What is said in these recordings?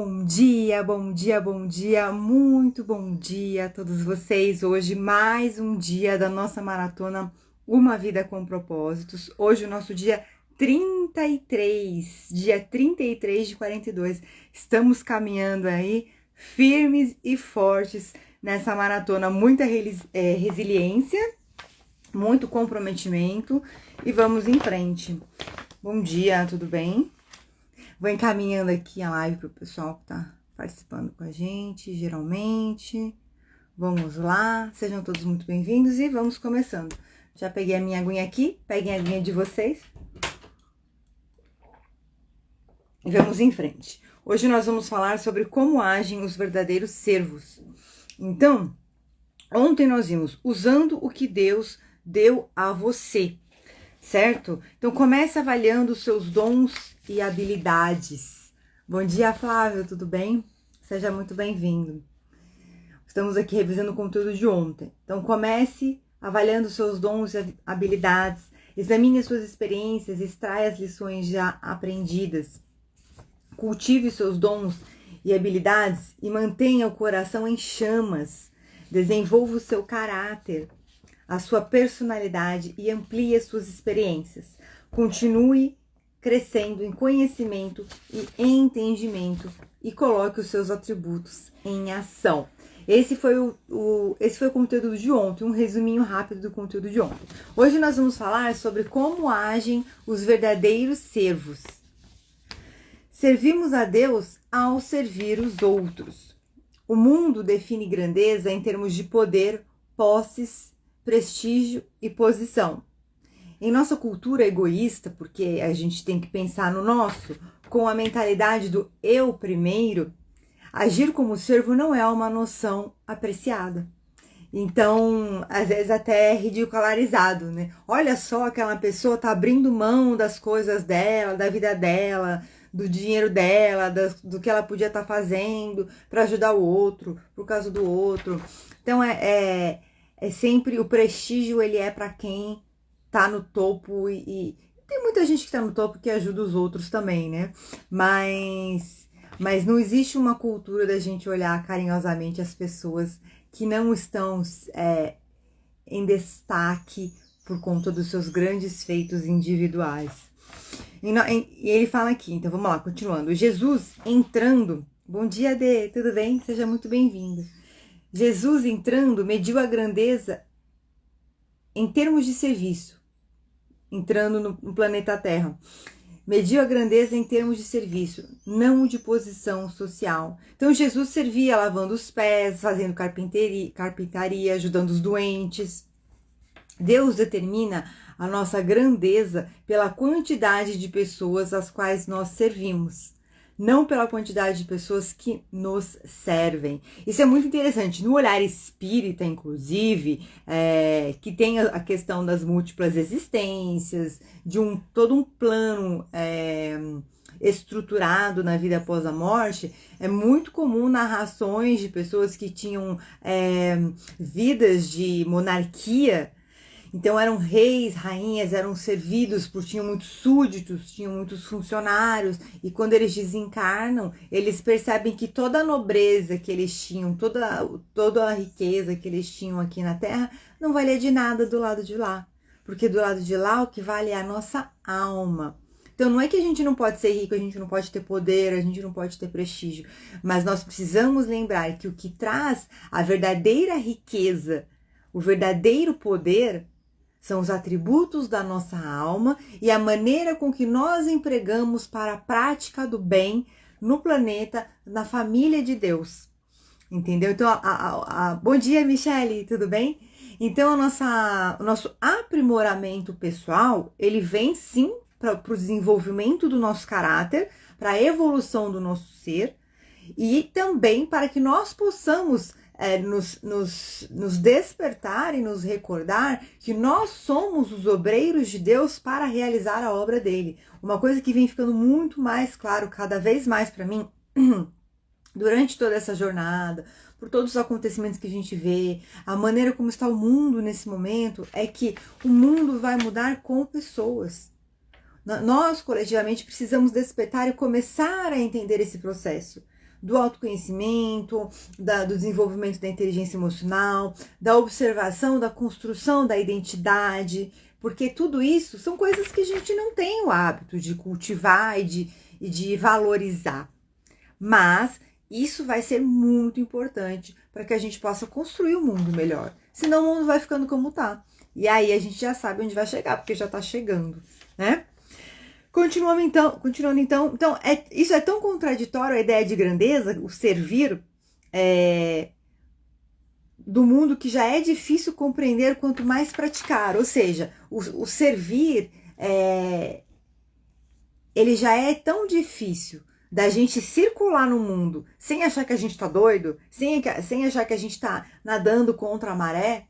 Bom dia, bom dia, bom dia, muito bom dia a todos vocês. Hoje mais um dia da nossa maratona Uma Vida com Propósitos. Hoje o nosso dia 33 de 42. Estamos caminhando aí firmes e fortes nessa maratona. Muita resiliência, muito comprometimento e vamos em frente. Bom dia, tudo bem? Vou encaminhando aqui a live para o pessoal que está participando com a gente, geralmente. Vamos lá, sejam todos muito bem-vindos e vamos começando. Já peguei a minha aguinha aqui, peguem a aguinha de vocês. E vamos em frente. Hoje nós vamos falar sobre como agem os verdadeiros servos. Então, ontem nós vimos usando o que Deus deu a você, certo? Então comece avaliando os seus dons e habilidades. Bom dia, Flávio, tudo bem? Seja muito bem-vindo. Estamos aqui revisando o conteúdo de ontem. Então comece avaliando os seus dons e habilidades, examine as suas experiências, extraia as lições já aprendidas. Cultive seus dons e habilidades e mantenha o coração em chamas. Desenvolva o seu caráter, a sua personalidade e amplie as suas experiências. Continue crescendo em conhecimento e em entendimento e coloque os seus atributos em ação. Esse foi o conteúdo de ontem, um resuminho rápido do conteúdo de ontem. Hoje nós vamos falar sobre como agem os verdadeiros servos. Servimos a Deus ao servir os outros. O mundo define grandeza em termos de poder, posses, prestígio e posição. Em nossa cultura egoísta, porque a gente tem que pensar no nosso, com a mentalidade do eu primeiro, agir como servo não é uma noção apreciada. Então, às vezes até é ridicularizado, né? Olha só, aquela pessoa tá abrindo mão das coisas dela, da vida dela, do dinheiro dela, do que ela podia estar fazendo para ajudar o outro, por causa do outro. Então, é sempre o prestígio, ele é para quem tá no topo e tem muita gente que tá no topo que ajuda os outros também, né? Mas não existe uma cultura da gente olhar carinhosamente as pessoas que não estão em destaque por conta dos seus grandes feitos individuais. E ele fala aqui, então vamos lá, continuando. Jesus entrando, bom dia, Dê, tudo bem? Seja muito bem-vindo. Jesus entrando mediu a grandeza em termos de serviço, entrando no planeta Terra. Mediu a grandeza em termos de serviço, não de posição social. Então Jesus servia lavando os pés, fazendo carpintaria, ajudando os doentes. Deus determina a nossa grandeza pela quantidade de pessoas às quais nós servimos, não pela quantidade de pessoas que nos servem. Isso é muito interessante. No olhar espírita, inclusive, que tem a questão das múltiplas existências, de todo um plano estruturado na vida após a morte, é muito comum narrações de pessoas que tinham vidas de monarquia. Então eram reis, rainhas, eram servidos tinham muitos súditos, tinham muitos funcionários, e quando eles desencarnam, eles percebem que toda a nobreza que eles tinham, toda a riqueza que eles tinham aqui na Terra, não valia de nada do lado de lá. Porque do lado de lá o que vale é a nossa alma. Então não é que a gente não pode ser rico, a gente não pode ter poder, a gente não pode ter prestígio, mas nós precisamos lembrar que o que traz a verdadeira riqueza, o verdadeiro poder, são os atributos da nossa alma e a maneira com que nós empregamos para a prática do bem no planeta, na família de Deus. Entendeu? Então, bom dia, Michele, tudo bem? Então, o nosso aprimoramento pessoal, ele vem sim para o desenvolvimento do nosso caráter, para a evolução do nosso ser e também para que nós possamos nos despertar e nos recordar que nós somos os obreiros de Deus para realizar a obra dele. Uma coisa que vem ficando muito mais claro, cada vez mais para mim, durante toda essa jornada, por todos os acontecimentos que a gente vê, a maneira como está o mundo nesse momento, é que o mundo vai mudar com pessoas. Nós, coletivamente, precisamos despertar e começar a entender esse processo do autoconhecimento, do desenvolvimento da inteligência emocional, da observação, da construção da identidade, porque tudo isso são coisas que a gente não tem o hábito de cultivar e de valorizar. Mas isso vai ser muito importante para que a gente possa construir um mundo melhor. Senão o mundo vai ficando como tá. E aí a gente já sabe onde vai chegar, porque já tá chegando, né? Continuando então, isso é tão contraditório, a ideia de grandeza, o servir, do mundo, que já é difícil compreender quanto mais praticar. Ou seja, o servir, ele já é tão difícil da gente circular no mundo sem achar que a gente tá doido, sem achar que a gente tá nadando contra a maré,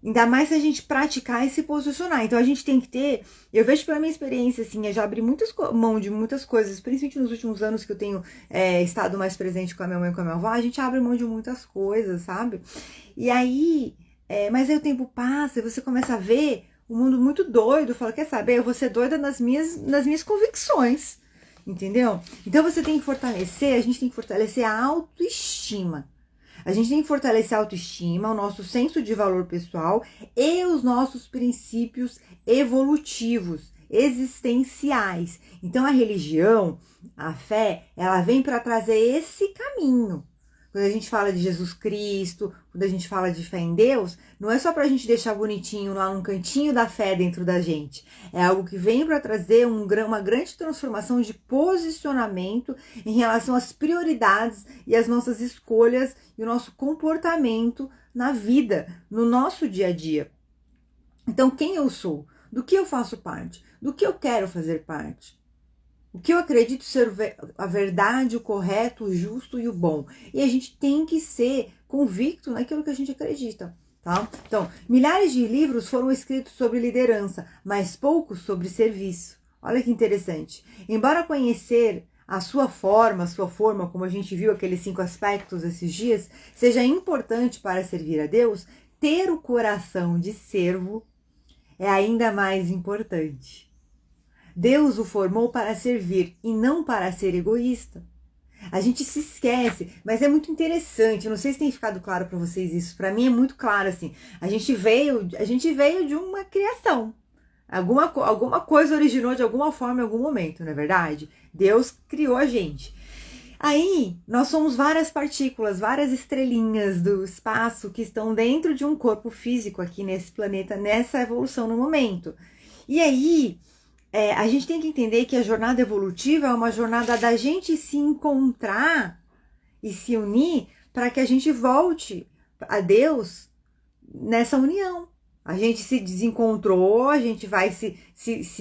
ainda mais se a gente praticar e se posicionar. Então a gente tem que ter, eu vejo pela minha experiência, assim, eu já abri mão de muitas coisas, principalmente nos últimos anos que eu tenho estado mais presente com a minha mãe e com a minha avó, a gente abre mão de muitas coisas, sabe? E aí, mas aí o tempo passa e você começa a ver o mundo muito doido, fala, quer saber, eu vou ser doida nas minhas convicções, entendeu? Então você tem que fortalecer, a gente tem que fortalecer a autoestima. A gente tem que fortalecer a autoestima, o nosso senso de valor pessoal e os nossos princípios evolutivos, existenciais. Então a religião, a fé, ela vem para trazer esse caminho. Quando a gente fala de Jesus Cristo, quando a gente fala de fé em Deus, não é só para a gente deixar bonitinho lá num cantinho da fé dentro da gente. É algo que vem para trazer uma grande transformação de posicionamento em relação às prioridades e às nossas escolhas e o nosso comportamento na vida, no nosso dia a dia. Então, quem eu sou? Do que eu faço parte? Do que eu quero fazer parte? O que eu acredito ser a verdade, o correto, o justo e o bom. E a gente tem que ser convicto naquilo que a gente acredita, tá? Então, milhares de livros foram escritos sobre liderança, mas poucos sobre serviço. Olha que interessante. Embora conhecer a sua forma, como a gente viu aqueles 5 aspectos esses dias, seja importante para servir a Deus, ter o coração de servo é ainda mais importante. Deus o formou para servir e não para ser egoísta. A gente se esquece, mas é muito interessante. Não sei se tem ficado claro para vocês isso. Para mim é muito claro assim. A gente veio de uma criação. Alguma coisa originou de alguma forma em algum momento, não é verdade? Deus criou a gente. Aí nós somos várias partículas, várias estrelinhas do espaço que estão dentro de um corpo físico aqui nesse planeta, nessa evolução no momento. E aí a gente tem que entender que a jornada evolutiva é uma jornada da gente se encontrar e se unir para que a gente volte a Deus nessa união. A gente se desencontrou, a gente vai se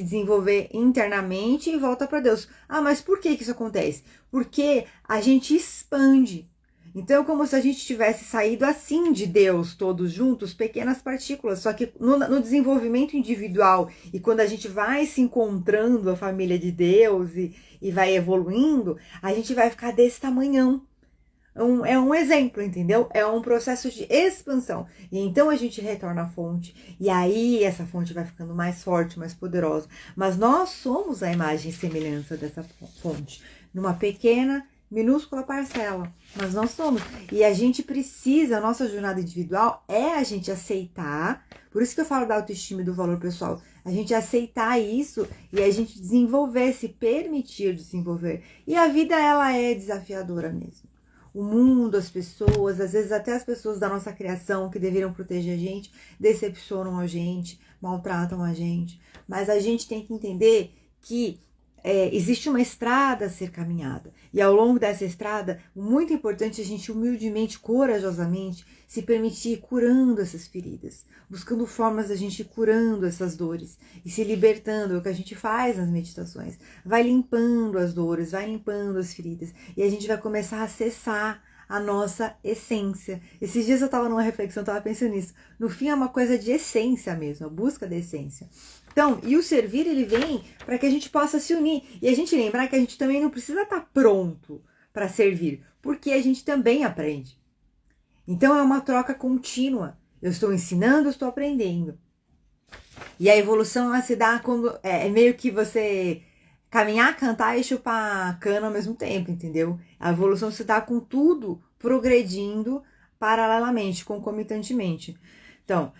desenvolver internamente e volta para Deus. Ah, mas por que isso acontece? Porque a gente expande. Então é como se a gente tivesse saído assim de Deus, todos juntos, pequenas partículas. Só que no desenvolvimento individual e quando a gente vai se encontrando a família de Deus e vai evoluindo, a gente vai ficar desse tamanhão. É um exemplo, entendeu? É um processo de expansão. E então a gente retorna à fonte. E aí essa fonte vai ficando mais forte, mais poderosa. Mas nós somos a imagem e semelhança dessa fonte. Numa pequena, minúscula parcela, mas nós somos. E a gente precisa, a nossa jornada individual é a gente aceitar, por isso que eu falo da autoestima e do valor pessoal, a gente aceitar isso e a gente desenvolver, se permitir desenvolver. E a vida, ela é desafiadora mesmo. O mundo, as pessoas, às vezes até as pessoas da nossa criação que deveriam proteger a gente, decepcionam a gente, maltratam a gente. Mas a gente tem que entender que existe uma estrada a ser caminhada. E ao longo dessa estrada, muito importante a gente humildemente, corajosamente, se permitir ir curando essas feridas, buscando formas da gente ir curando essas dores e se libertando, é o que a gente faz nas meditações. Vai limpando as dores, vai limpando as feridas e a gente vai começar a acessar a nossa essência. Esses dias eu estava numa reflexão, estava pensando nisso. No fim é uma coisa de essência mesmo, a busca da essência. Então, e o servir, ele vem para que a gente possa se unir. E a gente lembrar que a gente também não precisa estar pronto para servir, porque a gente também aprende. Então, é uma troca contínua. Eu estou ensinando, eu estou aprendendo. E a evolução, ela se dá quando é meio que você caminhar, cantar e chupar cana ao mesmo tempo, entendeu? A evolução se dá com tudo progredindo paralelamente, concomitantemente. Então,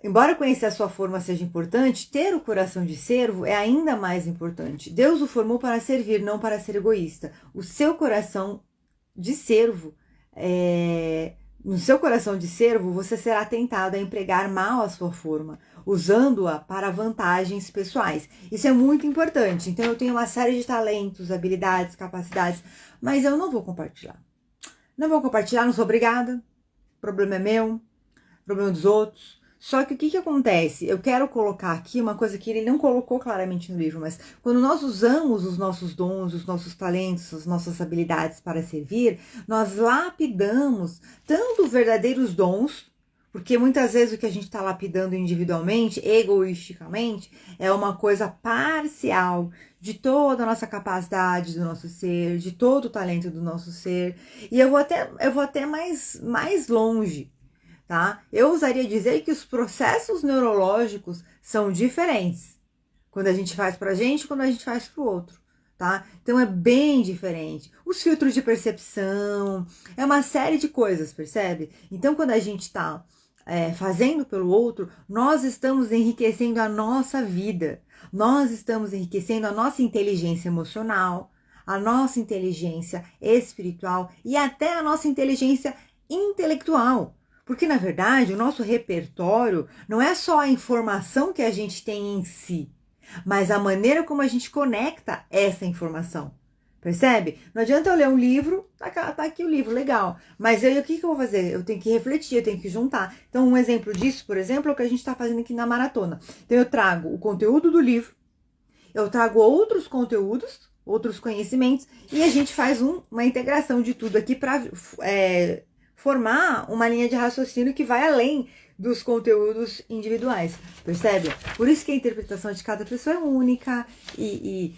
embora conhecer a sua forma seja importante, ter o coração de servo é ainda mais importante. Deus o formou para servir, não para ser egoísta. O seu coração de servo, no seu coração de servo, você será tentado a empregar mal a sua forma, usando-a para vantagens pessoais. Isso é muito importante. Então, eu tenho uma série de talentos, habilidades, capacidades, mas eu não vou compartilhar. Não vou compartilhar, não sou obrigada. O problema é meu, problema dos outros. Só que o que acontece? Eu quero colocar aqui uma coisa que ele não colocou claramente no livro, mas quando nós usamos os nossos dons, os nossos talentos, as nossas habilidades para servir, nós lapidamos tanto verdadeiros dons, porque muitas vezes o que a gente está lapidando individualmente, egoisticamente, é uma coisa parcial de toda a nossa capacidade do nosso ser, de todo o talento do nosso ser. E eu vou até mais longe. Tá? Eu ousaria dizer que os processos neurológicos são diferentes quando a gente faz pra gente e quando a gente faz pro outro, tá? Então é bem diferente. Os filtros de percepção, é uma série de coisas, percebe? Então quando a gente tá fazendo pelo outro, nós estamos enriquecendo a nossa vida, nós estamos enriquecendo a nossa inteligência emocional, a nossa inteligência espiritual e até a nossa inteligência intelectual. Porque, na verdade, o nosso repertório não é só a informação que a gente tem em si, mas a maneira como a gente conecta essa informação. Percebe? Não adianta eu ler um livro, tá aqui o livro, legal. Mas o que eu vou fazer? Eu tenho que refletir, eu tenho que juntar. Então, um exemplo disso, por exemplo, é o que a gente está fazendo aqui na maratona. Então, eu trago o conteúdo do livro, eu trago outros conteúdos, outros conhecimentos, e a gente faz uma integração de tudo aqui para formar uma linha de raciocínio que vai além dos conteúdos individuais, percebe? Por isso que a interpretação de cada pessoa é única e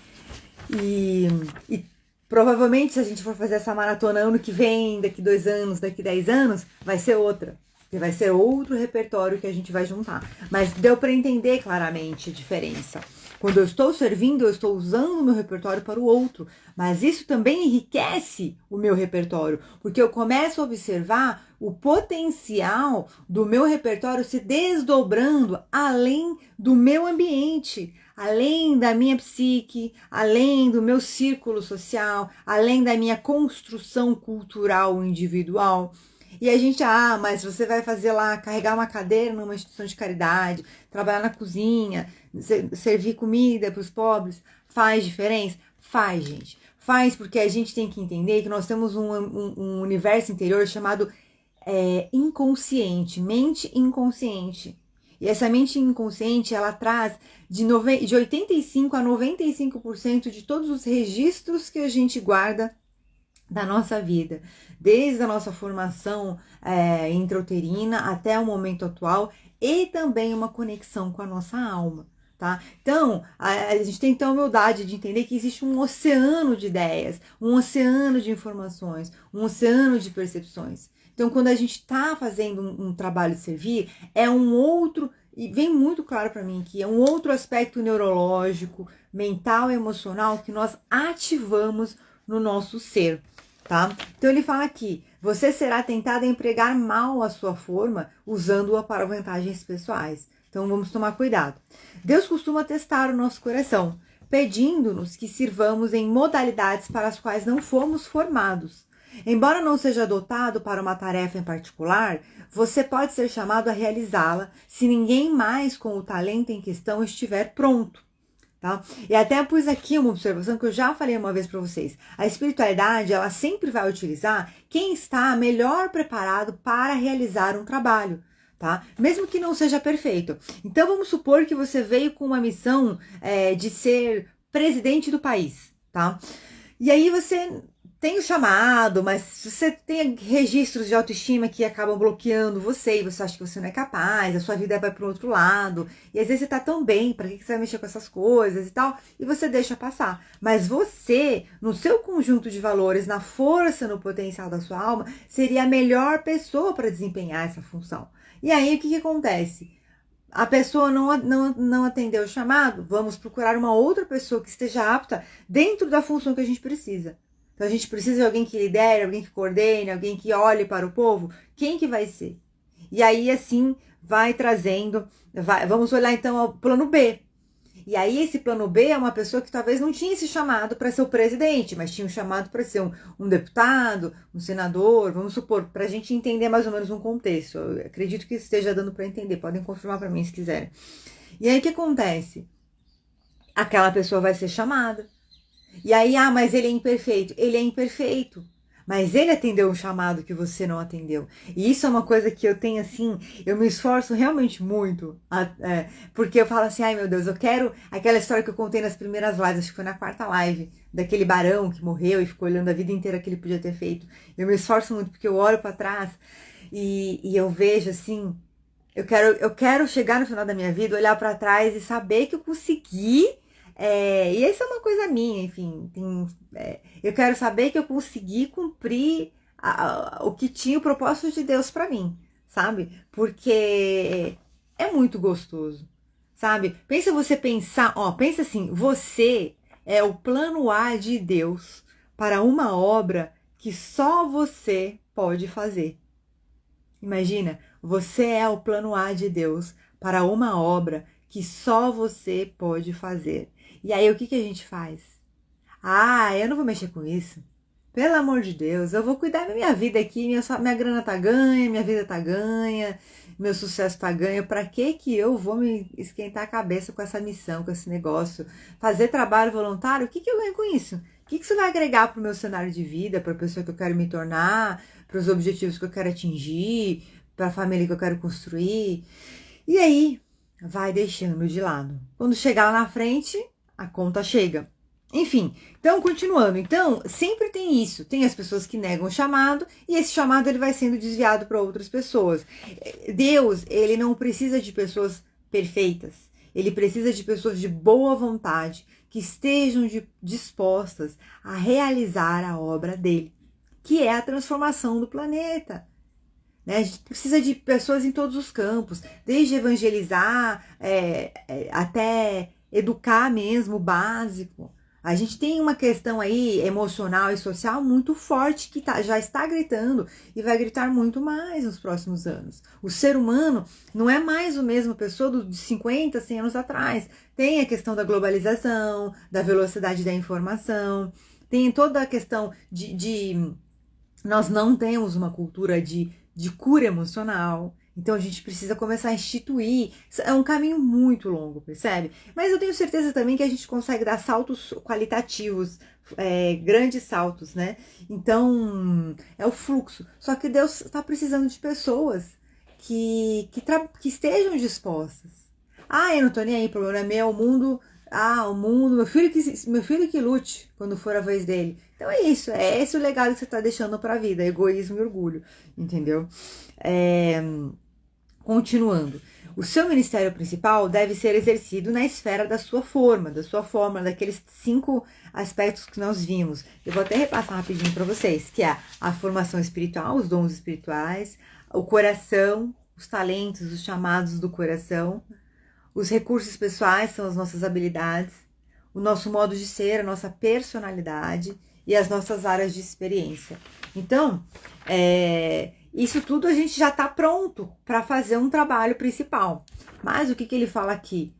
provavelmente se a gente for fazer essa maratona ano que vem, daqui 2 anos, daqui 10 anos, vai ser outra. Vai ser outro repertório que a gente vai juntar. Mas deu para entender claramente a diferença. Quando eu estou servindo, eu estou usando o meu repertório para o outro. Mas isso também enriquece o meu repertório, porque eu começo a observar o potencial do meu repertório se desdobrando além do meu ambiente, além da minha psique, além do meu círculo social, além da minha construção cultural individual. E a gente, mas você vai fazer lá, carregar uma cadeira numa instituição de caridade, trabalhar na cozinha, servir comida para os pobres, faz diferença? Faz, gente. Faz porque a gente tem que entender que nós temos um universo interior chamado inconsciente, mente inconsciente. E essa mente inconsciente, ela traz de 85% a 95% de todos os registros que a gente guarda da nossa vida, desde a nossa formação intrauterina até o momento atual, e também uma conexão com a nossa alma, tá? Então, a gente tem que ter a humildade de entender que existe um oceano de ideias, um oceano de informações, um oceano de percepções. Então, quando a gente está fazendo um trabalho de servir, é um outro, e vem muito claro para mim que é um outro aspecto neurológico, mental e emocional que nós ativamos no nosso ser. Tá? Então ele fala aqui, você será tentado a empregar mal a sua forma, usando-a para vantagens pessoais. Então vamos tomar cuidado. Deus costuma testar o nosso coração, pedindo-nos que sirvamos em modalidades para as quais não fomos formados. Embora não seja dotado para uma tarefa em particular, você pode ser chamado a realizá-la se ninguém mais com o talento em questão estiver pronto. Tá? E até pus aqui uma observação que eu já falei uma vez para vocês. A espiritualidade, ela sempre vai utilizar quem está melhor preparado para realizar um trabalho, tá? Mesmo que não seja perfeito. Então vamos supor que você veio com uma missão de ser presidente do país, tá? E aí você tem o chamado, mas você tem registros de autoestima que acabam bloqueando você e você acha que você não é capaz, a sua vida vai para o outro lado, e às vezes você tá tão bem, para que você vai mexer com essas coisas e tal, e você deixa passar. Mas você, no seu conjunto de valores, na força, no potencial da sua alma, seria a melhor pessoa para desempenhar essa função. E aí o que acontece? A pessoa não atendeu o chamado, vamos procurar uma outra pessoa que esteja apta dentro da função que a gente precisa. Então a gente precisa de alguém que lidere, alguém que coordene, alguém que olhe para o povo. Quem que vai ser? E aí assim vai trazendo, vamos olhar então ao plano B. E aí esse plano B é uma pessoa que talvez não tinha esse chamado para ser o presidente, mas tinha um chamado para ser um deputado, um senador, vamos supor, para a gente entender mais ou menos um contexto. Eu acredito que esteja dando para entender, podem confirmar para mim se quiserem. E aí o que acontece? Aquela pessoa vai ser chamada. E aí, mas ele é imperfeito. Ele é imperfeito. Mas ele atendeu um chamado que você não atendeu. E isso é uma coisa que eu tenho assim, eu me esforço realmente muito. Porque eu falo assim, ai meu Deus, eu quero aquela história que eu contei nas primeiras lives, acho que foi na 4ª live, daquele barão que morreu e ficou olhando a vida inteira que ele podia ter feito. Eu me esforço muito porque eu olho para trás e eu vejo assim, eu quero chegar no final da minha vida, olhar para trás e saber que eu consegui. E essa é uma coisa minha, enfim, eu quero saber que eu consegui cumprir o que tinha o propósito de Deus para mim, sabe? Porque é muito gostoso, sabe? Pensa você pensar, pensa assim, você é o plano A de Deus para uma obra que só você pode fazer. Imagina, você é o plano A de Deus para uma obra que só você pode fazer. E aí o que a gente faz? Eu não vou mexer com isso. Pelo amor de Deus, eu vou cuidar da minha vida aqui, minha grana tá ganha, minha vida tá ganha, meu sucesso tá ganho. Pra que eu vou me esquentar a cabeça com essa missão, com esse negócio? Fazer trabalho voluntário, o que eu ganho com isso? O que isso vai agregar pro meu cenário de vida, pra pessoa que eu quero me tornar, pros objetivos que eu quero atingir, pra família que eu quero construir? E aí, vai deixando de lado. Quando chegar lá na frente, a conta chega. Enfim, então continuando, então sempre tem isso, tem as pessoas que negam o chamado e esse chamado ele vai sendo desviado para outras pessoas. Deus, ele não precisa de pessoas perfeitas, ele precisa de pessoas de boa vontade, que estejam dispostas a realizar a obra dele, que é a transformação do planeta. A gente precisa de pessoas em todos os campos, desde evangelizar até educar mesmo, o básico. A gente tem uma questão aí emocional e social muito forte que já está gritando e vai gritar muito mais nos próximos anos. O ser humano não é mais a mesma pessoa de 50, 100 anos atrás. Tem a questão da globalização, da velocidade da informação, tem toda a questão de nós não temos uma cultura de cura emocional. Então a gente precisa começar a instituir. É um caminho muito longo, percebe? Mas eu tenho certeza também que a gente consegue dar saltos qualitativos, grandes saltos, né? Então é o fluxo. Só que Deus está precisando de pessoas que estejam dispostas. Eu não tô nem aí, o problema é meu, o mundo, meu filho que lute quando for a vez dele. Então é isso, é esse o legado que você está deixando para a vida, egoísmo e orgulho, entendeu? Continuando, o seu ministério principal deve ser exercido na esfera da sua forma, daqueles 5 aspectos que nós vimos. Eu vou até repassar rapidinho para vocês, que é a formação espiritual, os dons espirituais, o coração, os talentos, os chamados do coração, os recursos pessoais são as nossas habilidades, o nosso modo de ser, a nossa personalidade e as nossas áreas de experiência. Então, isso tudo a gente já está pronto para fazer um trabalho principal. Mas o que ele fala aqui?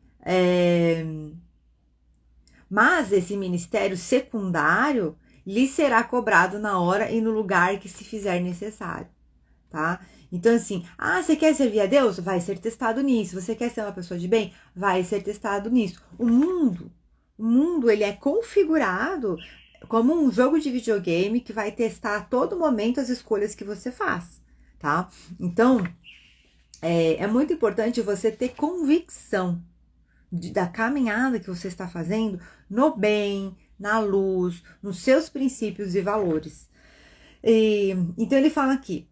Mas esse ministério secundário lhe será cobrado na hora e no lugar que se fizer necessário, tá? Então assim, você quer servir a Deus? Vai ser testado nisso. Você quer ser uma pessoa de bem? Vai ser testado nisso. O mundo ele é configurado como um jogo de videogame que vai testar a todo momento as escolhas que você faz, tá? Então, é muito importante você ter convicção da caminhada que você está fazendo no bem, na luz, nos seus princípios e valores. Então ele fala aqui,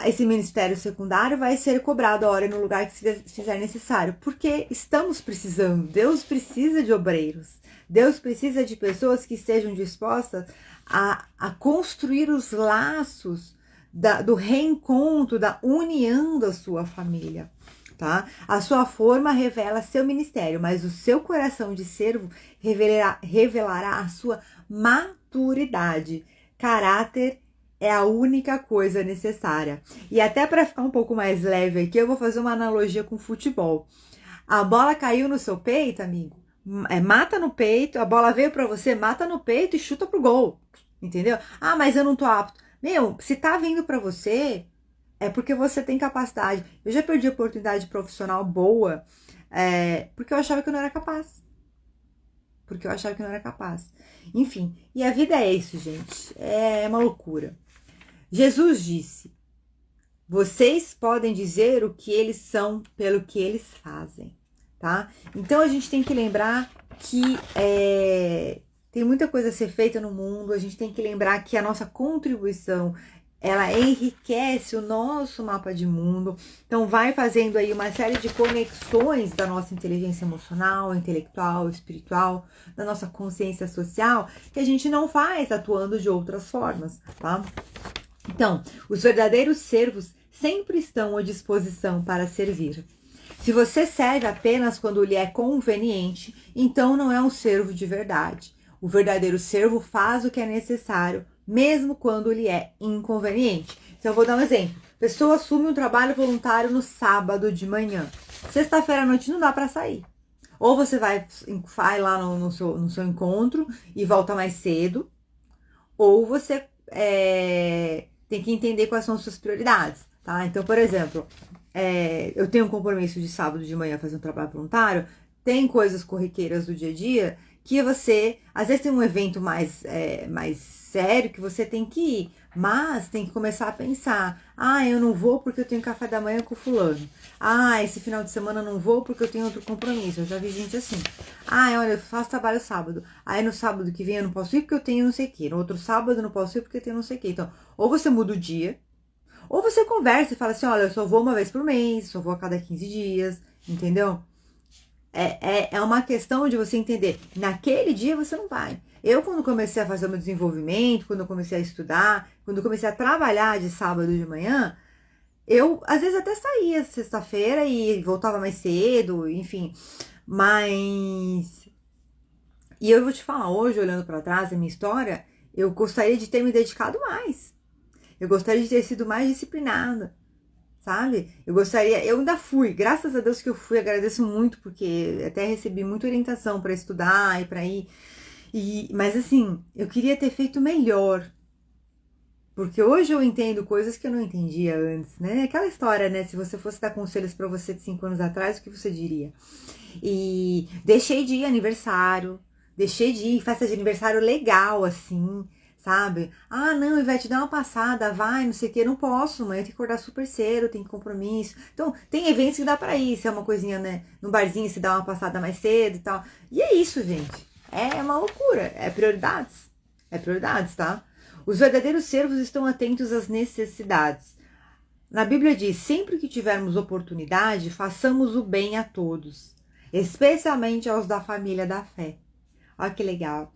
esse ministério secundário vai ser cobrado a hora e no lugar que se fizer necessário, porque estamos precisando, Deus precisa de obreiros, Deus precisa de pessoas que estejam dispostas a construir os laços do reencontro, da união da sua família. tá? A sua forma revela seu ministério, mas o seu coração de servo revelará a sua maturidade. Caráter é a única coisa necessária. E até para ficar um pouco mais leve aqui, eu vou fazer uma analogia com futebol. A bola caiu no seu peito, amigo, mata no peito, a bola veio para você, mata no peito e chuta pro gol, entendeu? Ah, mas eu não tô apto. Meu, se tá vindo para você, é porque você tem capacidade. Eu já perdi oportunidade profissional boa, porque eu achava que eu não era capaz. Enfim, e a vida é isso, gente. É uma loucura. Jesus disse: vocês podem dizer o que eles são pelo que eles fazem, tá? Então a gente tem que lembrar que tem muita coisa a ser feita no mundo, a gente tem que lembrar que a nossa contribuição, ela enriquece o nosso mapa de mundo, então vai fazendo aí uma série de conexões da nossa inteligência emocional, intelectual, espiritual, da nossa consciência social, que a gente não faz atuando de outras formas, tá? Então, os verdadeiros servos sempre estão à disposição para servir. Se você serve apenas quando lhe é conveniente, então não é um servo de verdade. O verdadeiro servo faz o que é necessário, mesmo quando lhe é inconveniente. Então, eu vou dar um exemplo. Pessoa assume um trabalho voluntário no sábado de manhã. Sexta-feira à noite não dá para sair. Ou você vai lá no seu encontro e volta mais cedo, ou você tem que entender quais são as suas prioridades, tá? Então, por exemplo, eu tenho um compromisso de sábado de manhã fazer um trabalho voluntário, tem coisas corriqueiras do dia a dia que você, às vezes tem um evento mais sério que você tem que ir, mas tem que começar a pensar, eu não vou porque eu tenho café da manhã com fulano, esse final de semana eu não vou porque eu tenho outro compromisso. Eu já vi gente assim, olha, eu faço trabalho sábado, aí no sábado que vem eu não posso ir porque eu tenho não sei o que, no outro sábado eu não posso ir porque eu tenho não sei o que. Então, ou você muda o dia, ou você conversa e fala assim, olha, eu só vou uma vez por mês, só vou a cada 15 dias, entendeu? É uma questão de você entender, naquele dia você não vai. Eu, quando comecei a fazer o meu desenvolvimento, quando eu comecei a estudar, quando eu comecei a trabalhar de sábado de manhã, eu, às vezes, até saía sexta-feira e voltava mais cedo, enfim. Mas... E eu vou te falar, hoje, olhando para trás, a minha história, eu gostaria de ter me dedicado mais. Eu gostaria de ter sido mais disciplinada, sabe? Eu ainda fui, graças a Deus que eu fui, agradeço muito, porque até recebi muita orientação para estudar e para ir. Mas assim, eu queria ter feito melhor, porque hoje eu entendo coisas que eu não entendia antes, né? Aquela história, né? Se você fosse dar conselhos para você de 5 anos atrás, o que você diria? E deixei de ir aniversário, deixei de ir festa de aniversário legal, assim, sabe? Não, vai te dar uma passada, vai, não sei o que, não posso, mãe, eu tenho que acordar super cedo, tem compromisso. Então, tem eventos que dá pra ir, se é uma coisinha, né, no barzinho, se dá uma passada mais cedo e tal. E é isso, gente. É uma loucura, é prioridades, tá? Os verdadeiros servos estão atentos às necessidades. Na Bíblia diz, sempre que tivermos oportunidade, façamos o bem a todos, especialmente aos da família da fé. Olha que legal.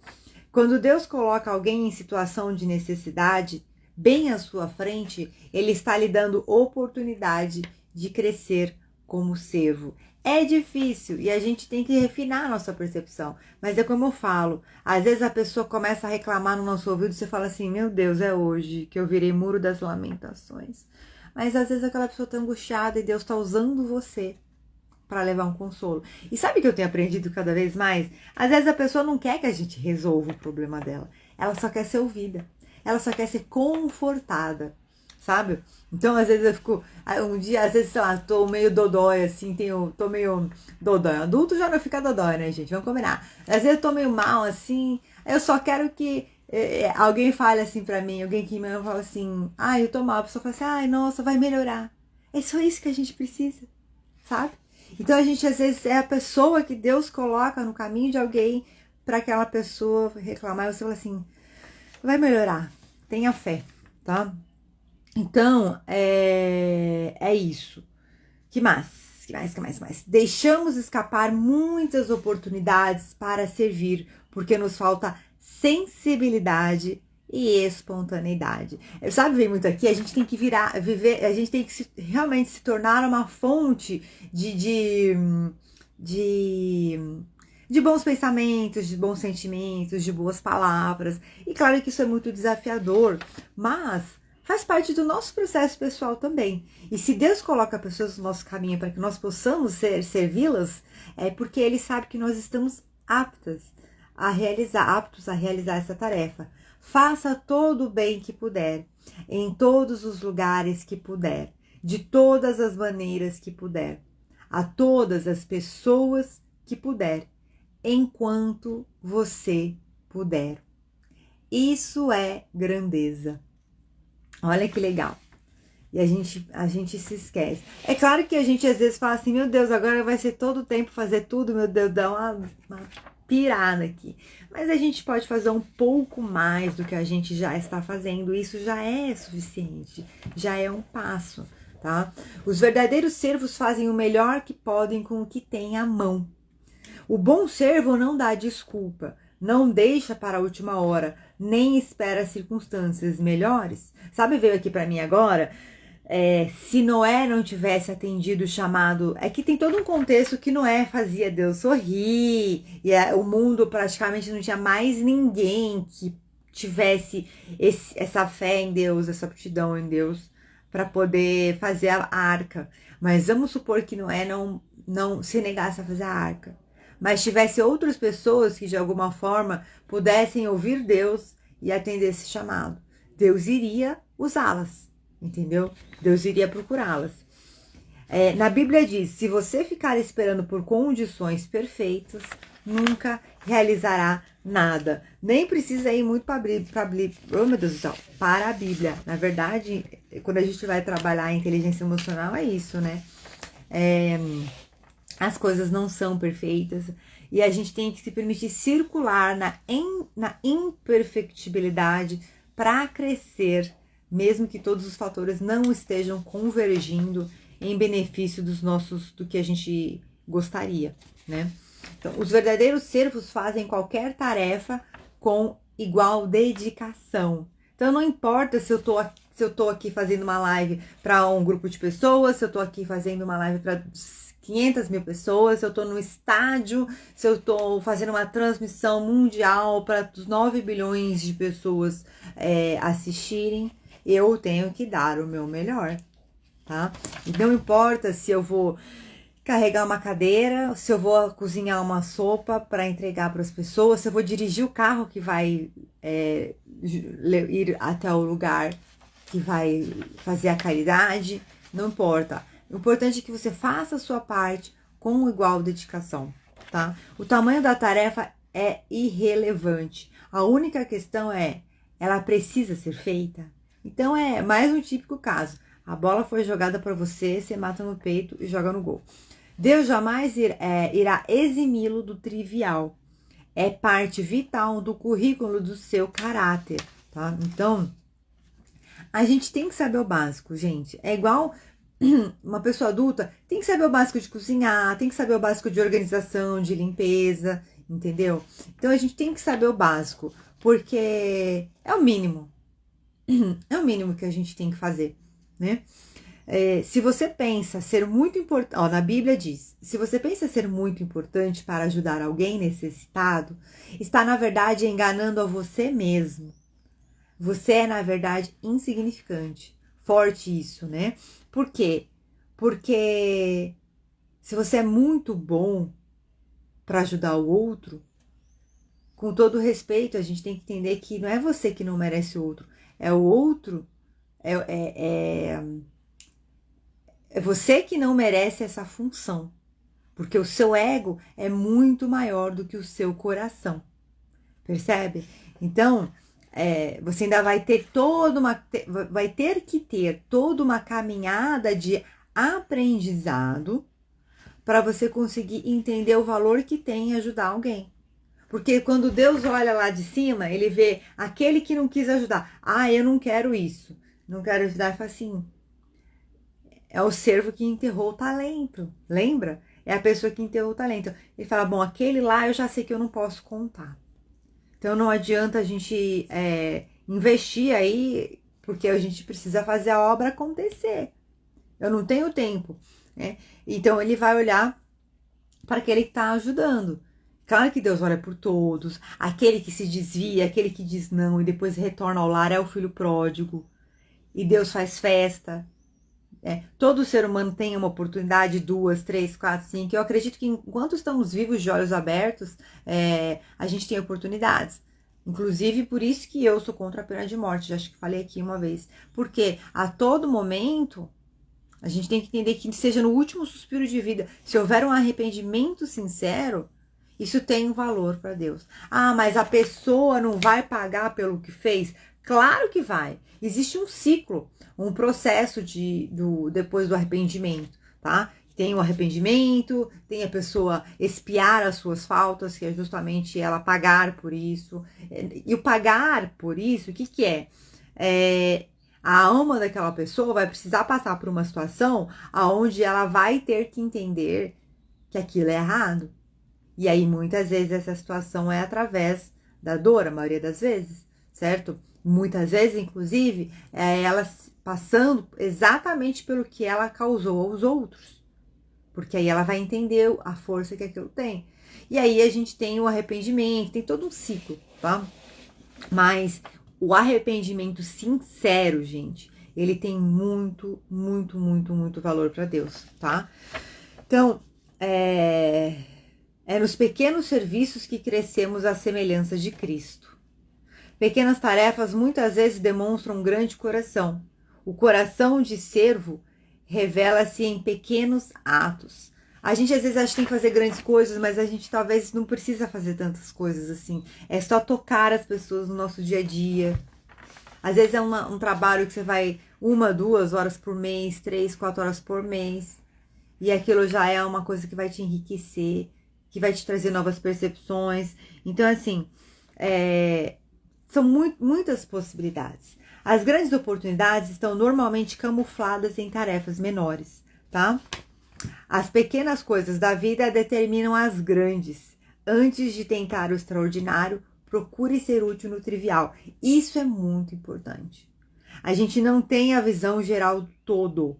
Quando Deus coloca alguém em situação de necessidade, bem à sua frente, Ele está lhe dando oportunidade de crescer como servo. É difícil e a gente tem que refinar a nossa percepção. Mas é como eu falo, às vezes a pessoa começa a reclamar no nosso ouvido e você fala assim, meu Deus, é hoje que eu virei muro das lamentações. Mas às vezes aquela pessoa está angustiada e Deus está usando você para levar um consolo. E sabe o que eu tenho aprendido cada vez mais? Às vezes a pessoa não quer que a gente resolva o problema dela. Ela só quer ser ouvida. Ela só quer ser confortada, sabe? Então, às vezes eu fico... Um dia, às vezes, sei lá, tô meio dodói, assim, tô meio dodói. Adulto já não fica dodói, né, gente? Vamos combinar. Às vezes eu tô meio mal, assim, eu só quero que alguém fale assim pra mim, alguém que me ama fala assim, eu tô mal. A pessoa fala assim, nossa, vai melhorar. É só isso que a gente precisa, sabe? Então a gente às vezes é a pessoa que Deus coloca no caminho de alguém para aquela pessoa reclamar e você fala assim, vai melhorar, tenha fé, tá? Então é isso. Que mais? Deixamos escapar muitas oportunidades para servir porque nos falta sensibilidade e espontaneidade. Sabe, vem muito aqui, a gente tem que viver, a gente tem que realmente se tornar uma fonte de bons pensamentos, de bons sentimentos, de boas palavras. E claro que isso é muito desafiador, mas faz parte do nosso processo pessoal também. E se Deus coloca pessoas no nosso caminho para que nós possamos servi-las, é porque Ele sabe que nós estamos aptos a realizar essa tarefa. Faça todo o bem que puder, em todos os lugares que puder, de todas as maneiras que puder, a todas as pessoas que puder, enquanto você puder. Isso é grandeza. Olha que legal. E a gente se esquece. É claro que a gente às vezes fala assim, meu Deus, agora vai ser todo o tempo fazer tudo, meu Deus, dá uma pirada aqui. Mas a gente pode fazer um pouco mais do que a gente já está fazendo. Isso já é suficiente, já é um passo, tá? Os verdadeiros servos fazem o melhor que podem com o que têm à mão. O bom servo não dá desculpa, não deixa para a última hora, nem espera circunstâncias melhores. Sabe, veio aqui para mim agora? Se Noé não tivesse atendido o chamado, é que tem todo um contexto que Noé fazia Deus sorrir, e o mundo praticamente não tinha mais ninguém que tivesse essa fé em Deus, essa aptidão em Deus, para poder fazer a arca. Mas vamos supor que Noé não se negasse a fazer a arca, mas tivesse outras pessoas que de alguma forma pudessem ouvir Deus e atender esse chamado. Deus iria usá-las. Entendeu? Deus iria procurá-las. Na Bíblia diz, se você ficar esperando por condições perfeitas, nunca realizará nada. Nem precisa ir muito para oh, meu Deus do céu, para a Bíblia. Na verdade, quando a gente vai trabalhar a inteligência emocional, é isso, né? As coisas não são perfeitas e a gente tem que se permitir circular na imperfectibilidade para crescer, mesmo que todos os fatores não estejam convergindo em benefício do que a gente gostaria, né? Então, os verdadeiros servos fazem qualquer tarefa com igual dedicação. Então, não importa se eu tô aqui fazendo uma live para um grupo de pessoas, se eu tô aqui fazendo uma live para 500 mil pessoas, se eu tô no estádio, se eu tô fazendo uma transmissão mundial para 9 bilhões de pessoas assistirem, eu tenho que dar o meu melhor, tá? E não importa se eu vou carregar uma cadeira, se eu vou cozinhar uma sopa para entregar para as pessoas, se eu vou dirigir o carro que vai ir até o lugar que vai fazer a caridade, não importa. O importante é que você faça a sua parte com igual dedicação, tá? O tamanho da tarefa é irrelevante. A única questão é, ela precisa ser feita? Então é mais um típico caso. A bola foi jogada para você, você mata no peito e joga no gol. Deus jamais irá eximi-lo do trivial. É parte vital do currículo do seu caráter, tá? Então, a gente tem que saber o básico, gente. É igual uma pessoa adulta, tem que saber o básico de cozinhar, tem que saber o básico de organização, de limpeza, entendeu? Então, a gente tem que saber o básico, porque é o mínimo. É o mínimo que a gente tem que fazer, né? Se você pensa ser muito importante, na Bíblia diz, se você pensa ser muito importante para ajudar alguém necessitado, está na verdade enganando a você mesmo. Você é na verdade insignificante. Forte isso, né? Por quê? Porque se você é muito bom para ajudar o outro, com todo respeito, a gente tem que entender que não é você que não merece o outro, é o outro, é você que não merece essa função, porque o seu ego é muito maior do que o seu coração, percebe? Então, você ainda vai ter que ter toda uma caminhada de aprendizado para você conseguir entender o valor que tem em ajudar alguém. Porque quando Deus olha lá de cima, ele vê aquele que não quis ajudar. Eu não quero isso. Não quero ajudar. Ele fala assim, é o servo que enterrou o talento. Lembra? É a pessoa que enterrou o talento. Ele fala, bom, aquele lá eu já sei que eu não posso contar. Então não adianta a gente investir aí, porque a gente precisa fazer a obra acontecer. Eu não tenho tempo, né? Então ele vai olhar para aquele que está ajudando. Claro que Deus olha por todos. Aquele que se desvia, aquele que diz não e depois retorna ao lar é o filho pródigo. E Deus faz festa. Todo ser humano tem uma oportunidade, 2, 3, 4, 5. Eu acredito que enquanto estamos vivos de olhos abertos, a gente tem oportunidades. Inclusive, por isso que eu sou contra a pena de morte. Já acho que falei aqui uma vez. Porque a todo momento, a gente tem que entender que seja no último suspiro de vida, se houver um arrependimento sincero, isso tem um valor para Deus. Ah, mas a pessoa não vai pagar pelo que fez? Claro que vai. Existe um ciclo, um processo depois do arrependimento, tá? Tem o arrependimento, tem a pessoa expiar as suas faltas, que é justamente ela pagar por isso. E o pagar por isso, o que que é? A alma daquela pessoa vai precisar passar por uma situação onde ela vai ter que entender que aquilo é errado. E aí, muitas vezes, essa situação é através da dor, a maioria das vezes, certo? Muitas vezes, inclusive, ela passando exatamente pelo que ela causou aos outros. Porque aí ela vai entender a força que aquilo tem. E aí a gente tem o arrependimento, tem todo um ciclo, tá? Mas o arrependimento sincero, gente, ele tem muito, muito, muito, muito valor para Deus, tá? Então, é nos pequenos serviços que crescemos à semelhança de Cristo. Pequenas tarefas muitas vezes demonstram um grande coração. O coração de servo revela-se em pequenos atos. A gente às vezes acha que tem que fazer grandes coisas, mas a gente talvez não precisa fazer tantas coisas assim. É só tocar as pessoas no nosso dia a dia. Às vezes é um trabalho que você vai 1, 2 horas por mês, 3, 4 horas por mês. E aquilo já é uma coisa que vai te enriquecer, que vai te trazer novas percepções. Então, assim, são muitas possibilidades. As grandes oportunidades estão normalmente camufladas em tarefas menores, tá? As pequenas coisas da vida determinam as grandes. Antes de tentar o extraordinário, procure ser útil no trivial. Isso é muito importante. A gente não tem a visão geral do todo.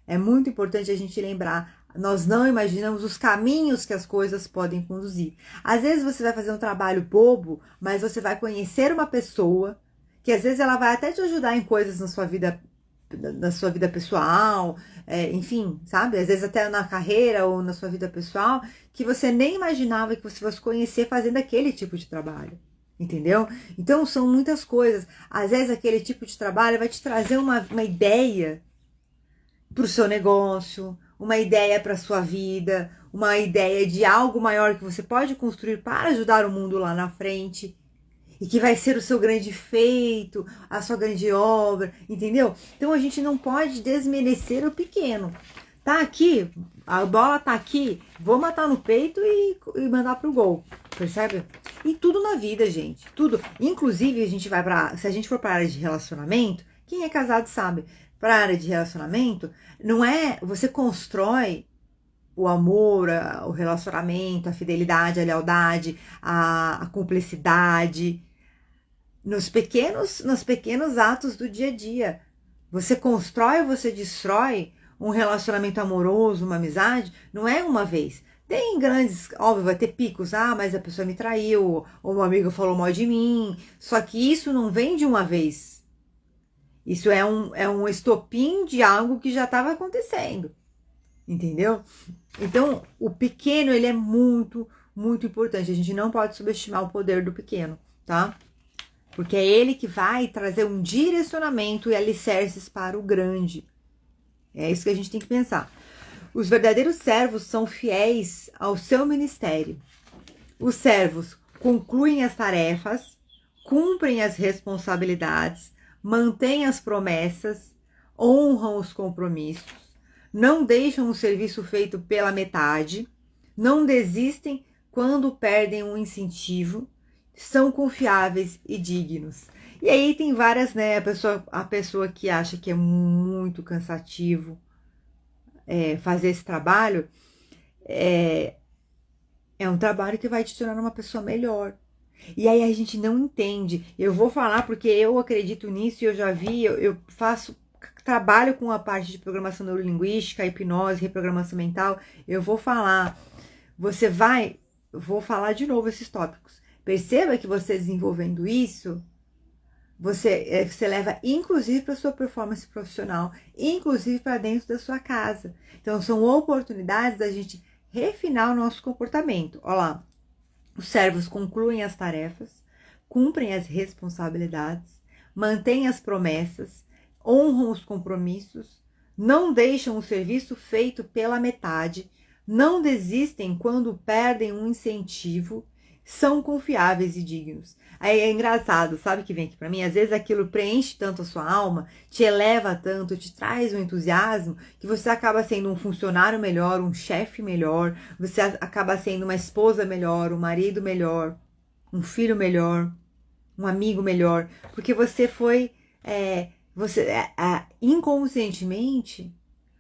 É muito importante a gente lembrar, nós não imaginamos os caminhos que as coisas podem conduzir. Às vezes você vai fazer um trabalho bobo, mas você vai conhecer uma pessoa que às vezes ela vai até te ajudar em coisas na sua vida pessoal, enfim, sabe? Às vezes até na carreira ou na sua vida pessoal, que você nem imaginava que você fosse conhecer fazendo aquele tipo de trabalho. Entendeu? Então são muitas coisas. Às vezes aquele tipo de trabalho vai te trazer uma ideia para o seu negócio, uma ideia para a sua vida, uma ideia de algo maior que você pode construir para ajudar o mundo lá na frente e que vai ser o seu grande feito, a sua grande obra, entendeu? Então a gente não pode desmerecer o pequeno. Tá aqui, a bola tá aqui, vou matar no peito e mandar pro gol, percebe? E tudo na vida, gente, tudo. Inclusive, se a gente for para a área de relacionamento, quem é casado sabe, para a área de relacionamento, não é, você constrói o amor, o relacionamento, a fidelidade, a lealdade, a cumplicidade, nos pequenos atos do dia a dia. Você constrói ou você destrói um relacionamento amoroso, uma amizade, não é uma vez. Tem grandes, óbvio, vai ter picos, mas a pessoa me traiu, ou um amigo falou mal de mim, só que isso não vem de uma vez. Isso é um estopim de algo que já estava acontecendo, entendeu? Então, o pequeno, ele é muito, muito importante. A gente não pode subestimar o poder do pequeno, tá? Porque é ele que vai trazer um direcionamento e alicerces para o grande. É isso que a gente tem que pensar. Os verdadeiros servos são fiéis ao seu ministério. Os servos concluem as tarefas, cumprem as responsabilidades, mantêm as promessas, honram os compromissos, não deixam o serviço feito pela metade, não desistem quando perdem um incentivo, são confiáveis e dignos. E aí tem várias, né? A pessoa que acha que é muito cansativo fazer esse trabalho, é um trabalho que vai te tornar uma pessoa melhor. E aí a gente não entende. Eu vou falar porque eu acredito nisso e eu já vi, eu trabalho com a parte de programação neurolinguística, hipnose, reprogramação mental. Eu vou falar, vou falar de novo esses tópicos. Perceba que você desenvolvendo isso, você leva inclusive para sua performance profissional, inclusive para dentro da sua casa. Então são oportunidades da gente refinar o nosso comportamento. Olha lá, os servos concluem as tarefas, cumprem as responsabilidades, mantêm as promessas, honram os compromissos, não deixam o serviço feito pela metade, não desistem quando perdem um incentivo, são confiáveis e dignos. Aí é engraçado, sabe o que vem aqui para mim? Às vezes aquilo preenche tanto a sua alma, te eleva tanto, te traz um entusiasmo, que você acaba sendo um funcionário melhor, um chefe melhor, você acaba sendo uma esposa melhor, um marido melhor, um filho melhor, um amigo melhor, porque você foi, inconscientemente,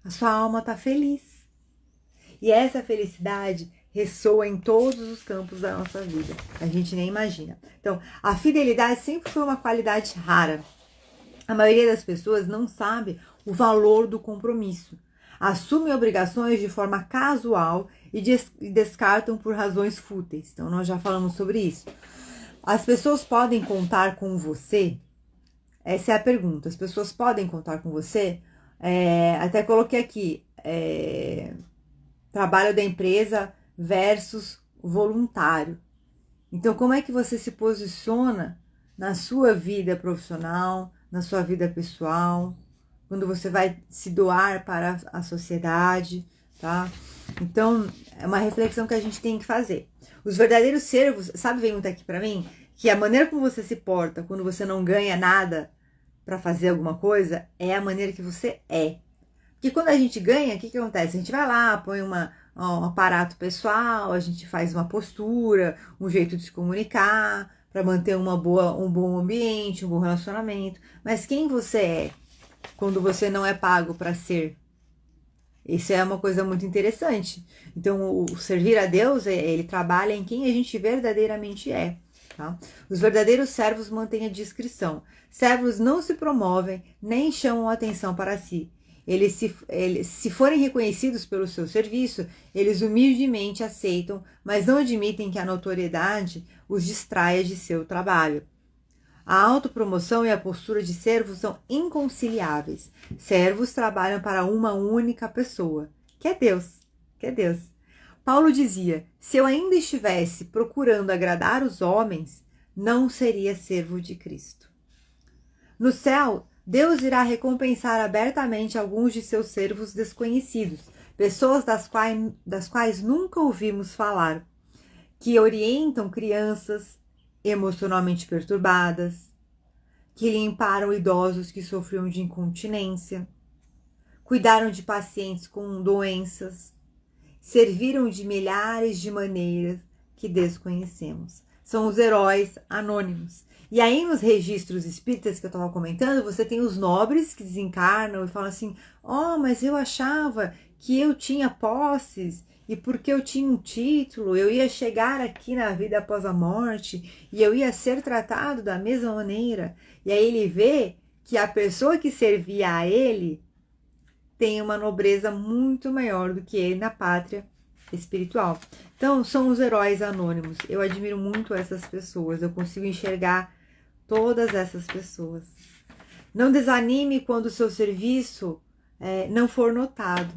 a sua alma está feliz. E essa felicidade ressoa em todos os campos da nossa vida. A gente nem imagina. Então, a fidelidade sempre foi uma qualidade rara. A maioria das pessoas não sabe o valor do compromisso. Assumem obrigações de forma casual e descartam por razões fúteis. Então, nós já falamos sobre isso. As pessoas podem contar com você? Essa é a pergunta. As pessoas podem contar com você? Até coloquei aqui. Trabalho da empresa versus voluntário. Então, como é que você se posiciona na sua vida profissional, na sua vida pessoal, quando você vai se doar para a sociedade, tá? Então, é uma reflexão que a gente tem que fazer. Os verdadeiros servos, sabe, vem muito aqui para mim, que a maneira como você se porta quando você não ganha nada para fazer alguma coisa é a maneira que você é. Porque quando a gente ganha, o que acontece? A gente vai lá, põe um aparato pessoal, a gente faz uma postura, um jeito de se comunicar, para manter um bom ambiente, um bom relacionamento. Mas quem você é quando você não é pago para ser? Isso é uma coisa muito interessante. Então, o servir a Deus, ele trabalha em quem a gente verdadeiramente é. Tá? Os verdadeiros servos mantêm a discrição. Servos não se promovem, nem chamam atenção para si. Eles, se forem reconhecidos pelo seu serviço, eles humildemente aceitam, mas não admitem que a notoriedade os distraia de seu trabalho. A autopromoção e a postura de servo são inconciliáveis. Servos trabalham para uma única pessoa, que é Deus. Paulo dizia, se eu ainda estivesse procurando agradar os homens, não seria servo de Cristo. No céu, Deus irá recompensar abertamente alguns de seus servos desconhecidos, pessoas das quais nunca ouvimos falar, que orientam crianças emocionalmente perturbadas, que limparam idosos que sofriam de incontinência, cuidaram de pacientes com doenças, serviram de milhares de maneiras que desconhecemos. São os heróis anônimos. E aí nos registros espíritas que eu estava comentando, você tem os nobres que desencarnam e falam assim, mas eu achava que eu tinha posses e porque eu tinha um título, eu ia chegar aqui na vida após a morte e eu ia ser tratado da mesma maneira. E aí ele vê que a pessoa que servia a ele tem uma nobreza muito maior do que ele na pátria espiritual. Então, são os heróis anônimos. Eu admiro muito essas pessoas, eu consigo enxergar todas essas pessoas. Não desanime quando o seu serviço não for notado.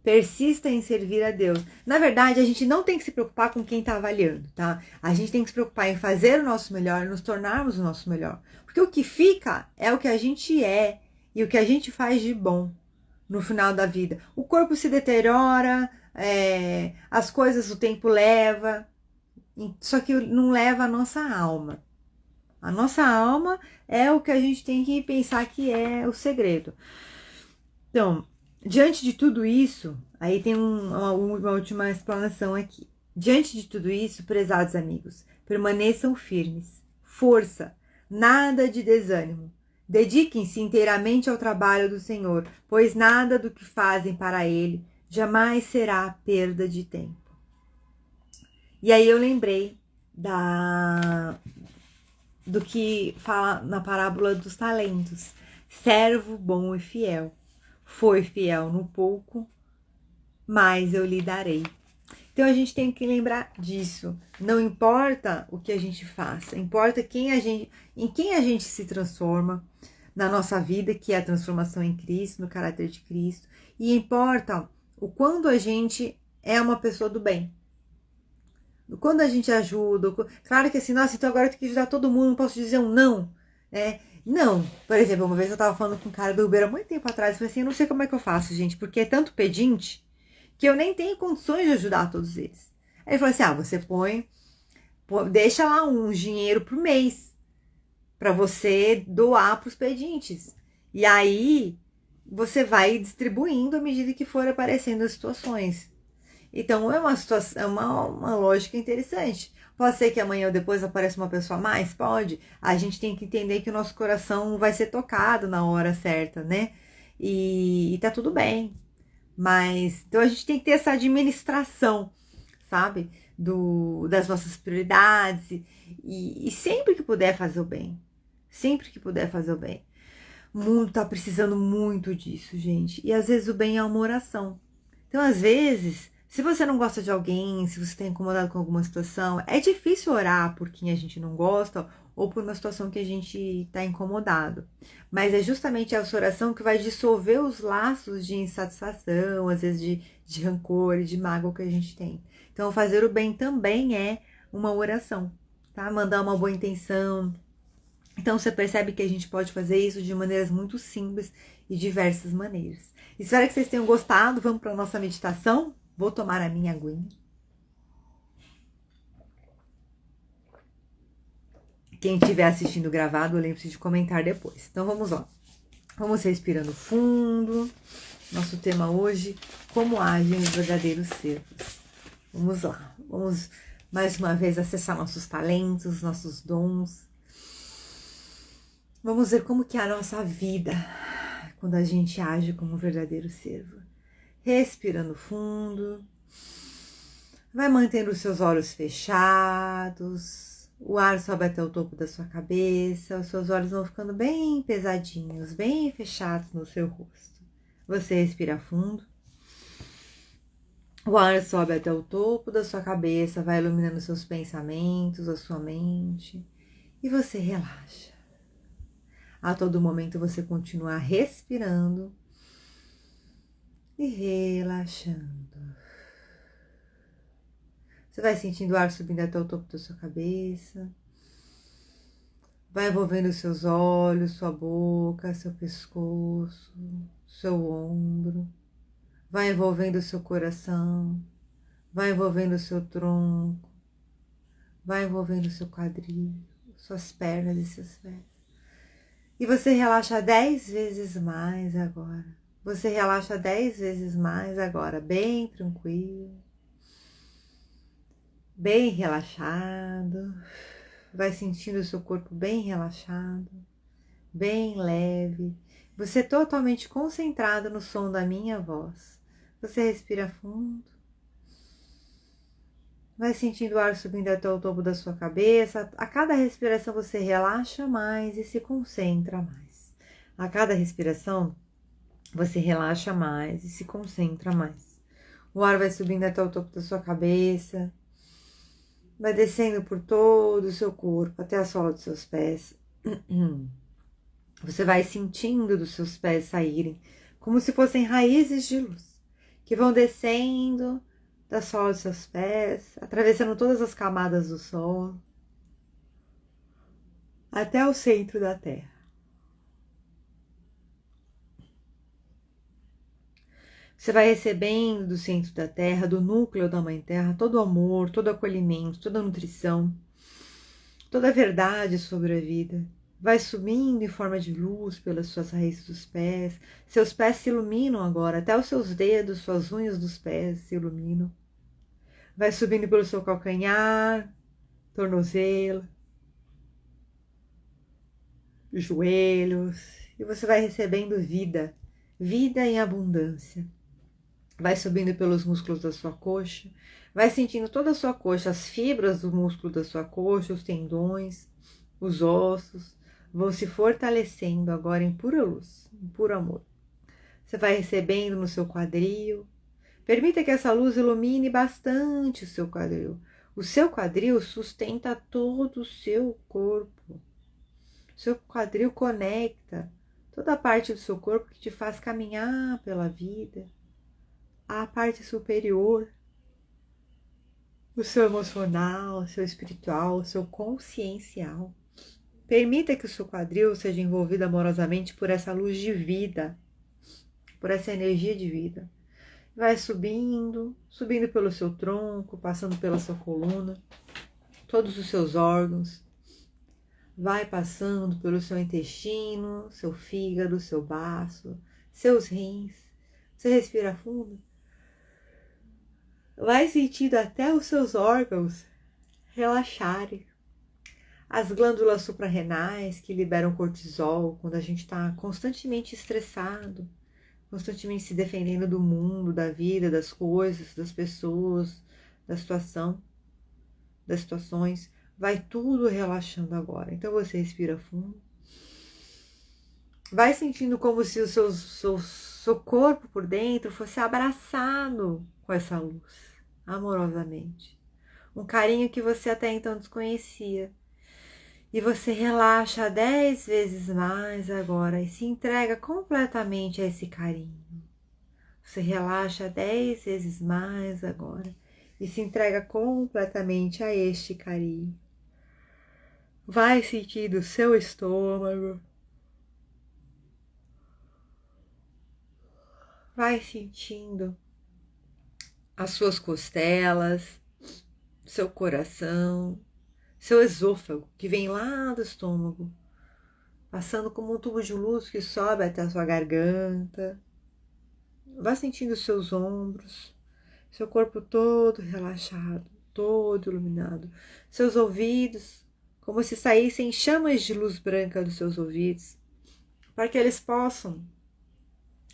Persista em servir a Deus. Na verdade, a gente não tem que se preocupar com quem está avaliando, tá? A gente tem que se preocupar em fazer o nosso melhor, nos tornarmos o nosso melhor. Porque o que fica é o que a gente é e o que a gente faz de bom no final da vida. O corpo se deteriora, as coisas o tempo leva, só que não leva a nossa alma. A nossa alma é o que a gente tem que pensar que é o segredo. Então, diante de tudo isso, aí tem uma última explanação aqui. Diante de tudo isso, prezados amigos, permaneçam firmes. Força, nada de desânimo. Dediquem-se inteiramente ao trabalho do Senhor, pois nada do que fazem para Ele jamais será perda de tempo. E aí eu lembrei do que fala na parábola dos talentos. Servo bom e fiel. Foi fiel no pouco, mas eu lhe darei. Então a gente tem que lembrar disso. Não importa o que a gente faça, importa em quem a gente se transforma na nossa vida, que é a transformação em Cristo, no caráter de Cristo. E importa o quando a gente é uma pessoa do bem. Quando a gente ajuda. Claro que assim, nossa, então agora eu tenho que ajudar todo mundo, não posso dizer um não. Não. Por exemplo, uma vez eu tava falando com um cara do Uber há muito tempo atrás, eu falei assim, eu não sei como é que eu faço, gente, porque é tanto pedinte que eu nem tenho condições de ajudar todos eles. Aí ele falou assim, você deixa lá um dinheiro por mês para você doar para os pedintes. E aí você vai distribuindo à medida que for aparecendo as situações. Então é uma situação, é uma lógica interessante. Pode ser que amanhã ou depois apareça uma pessoa a mais? Pode. A gente tem que entender que o nosso coração vai ser tocado na hora certa, né? E tá tudo bem. Mas então a gente tem que ter essa administração, sabe? Das nossas prioridades e sempre que puder fazer o bem. Sempre que puder fazer o bem. O mundo tá precisando muito disso, gente. E às vezes o bem é uma oração. Então, às vezes, se você não gosta de alguém, se você está incomodado com alguma situação, é difícil orar por quem a gente não gosta ou por uma situação que a gente está incomodado. Mas é justamente essa oração que vai dissolver os laços de insatisfação, às vezes de rancor e de mágoa que a gente tem. Então, fazer o bem também é uma oração, tá? Mandar uma boa intenção. Então, você percebe que a gente pode fazer isso de maneiras muito simples e diversas maneiras. Espero que vocês tenham gostado. Vamos para a nossa meditação. Vou tomar a minha aguinha. Quem estiver assistindo gravado, lembre-se de comentar depois. Então, vamos lá. Vamos respirando fundo. Nosso tema hoje, como agem os verdadeiros servos. Vamos lá. Vamos, mais uma vez, acessar nossos talentos, nossos dons. Vamos ver como que é a nossa vida quando a gente age como um verdadeiro servo. Respirando fundo. Vai mantendo os seus olhos fechados. O ar sobe até o topo da sua cabeça. Os seus olhos vão ficando bem pesadinhos, bem fechados no seu rosto. Você respira fundo. O ar sobe até o topo da sua cabeça, vai iluminando seus pensamentos, a sua mente. E você relaxa. A todo momento você continua respirando e relaxando. Você vai sentindo o ar subindo até o topo da sua cabeça. Vai envolvendo seus olhos, sua boca, seu pescoço, seu ombro. Vai envolvendo seu coração. Vai envolvendo seu tronco. Vai envolvendo seu quadril, suas pernas e seus pés. E você relaxa 10 vezes mais agora. Você relaxa 10 vezes mais agora, bem tranquilo, bem relaxado. Vai sentindo o seu corpo bem relaxado, bem leve. Você totalmente concentrado no som da minha voz. Você respira fundo. Vai sentindo o ar subindo até o topo da sua cabeça. A cada respiração você relaxa mais e se concentra mais. A cada respiração você relaxa mais e se concentra mais. O ar vai subindo até o topo da sua cabeça. Vai descendo por todo o seu corpo, até a sola dos seus pés. Você vai sentindo dos seus pés saírem como se fossem raízes de luz, que vão descendo da sola dos seus pés, atravessando todas as camadas do solo, até o centro da terra. Você vai recebendo do centro da terra, do núcleo da Mãe Terra, todo o amor, todo o acolhimento, toda a nutrição, toda a verdade sobre a vida. Vai subindo em forma de luz pelas suas raízes dos pés. Seus pés se iluminam agora, até os seus dedos, suas unhas dos pés se iluminam. Vai subindo pelo seu calcanhar, tornozelo, joelhos. E você vai recebendo vida, vida em abundância. Vai subindo pelos músculos da sua coxa, Vai sentindo toda a sua coxa, as fibras do músculo da sua coxa, os tendões, os ossos, vão se fortalecendo agora em pura luz, em puro amor. Você vai recebendo no seu quadril. Permita que essa luz ilumine bastante o seu quadril. O seu quadril sustenta todo o seu corpo. O seu quadril conecta toda a parte do seu corpo que te faz caminhar pela vida. A parte superior, o seu emocional, o seu espiritual, o seu consciencial. Permita que o seu quadril seja envolvido amorosamente por essa luz de vida, por essa energia de vida. Vai subindo, subindo pelo seu tronco, passando pela sua coluna, todos os seus órgãos. Vai passando pelo seu intestino, seu fígado, seu baço, seus rins. Você respira fundo. Vai sentindo até os seus órgãos relaxarem. As glândulas suprarrenais que liberam cortisol quando a gente está constantemente estressado, constantemente se defendendo do mundo, da vida, das coisas, das pessoas, da situação, das situações. Vai tudo relaxando agora. Então você respira fundo. Vai sentindo como se o seu corpo por dentro fosse abraçado com essa luz, amorosamente. Um carinho que você até então desconhecia. E você relaxa 10 vezes mais agora e se entrega completamente a esse carinho. Você relaxa 10 vezes mais agora e se entrega completamente a este carinho. Vai sentindo o seu estômago. Vai sentindo as suas costelas, seu coração, seu esôfago, que vem lá do estômago, passando como um tubo de luz que sobe até a sua garganta. Vai sentindo os seus ombros, seu corpo todo relaxado, todo iluminado. Seus ouvidos, como se saíssem chamas de luz branca dos seus ouvidos, para que eles possam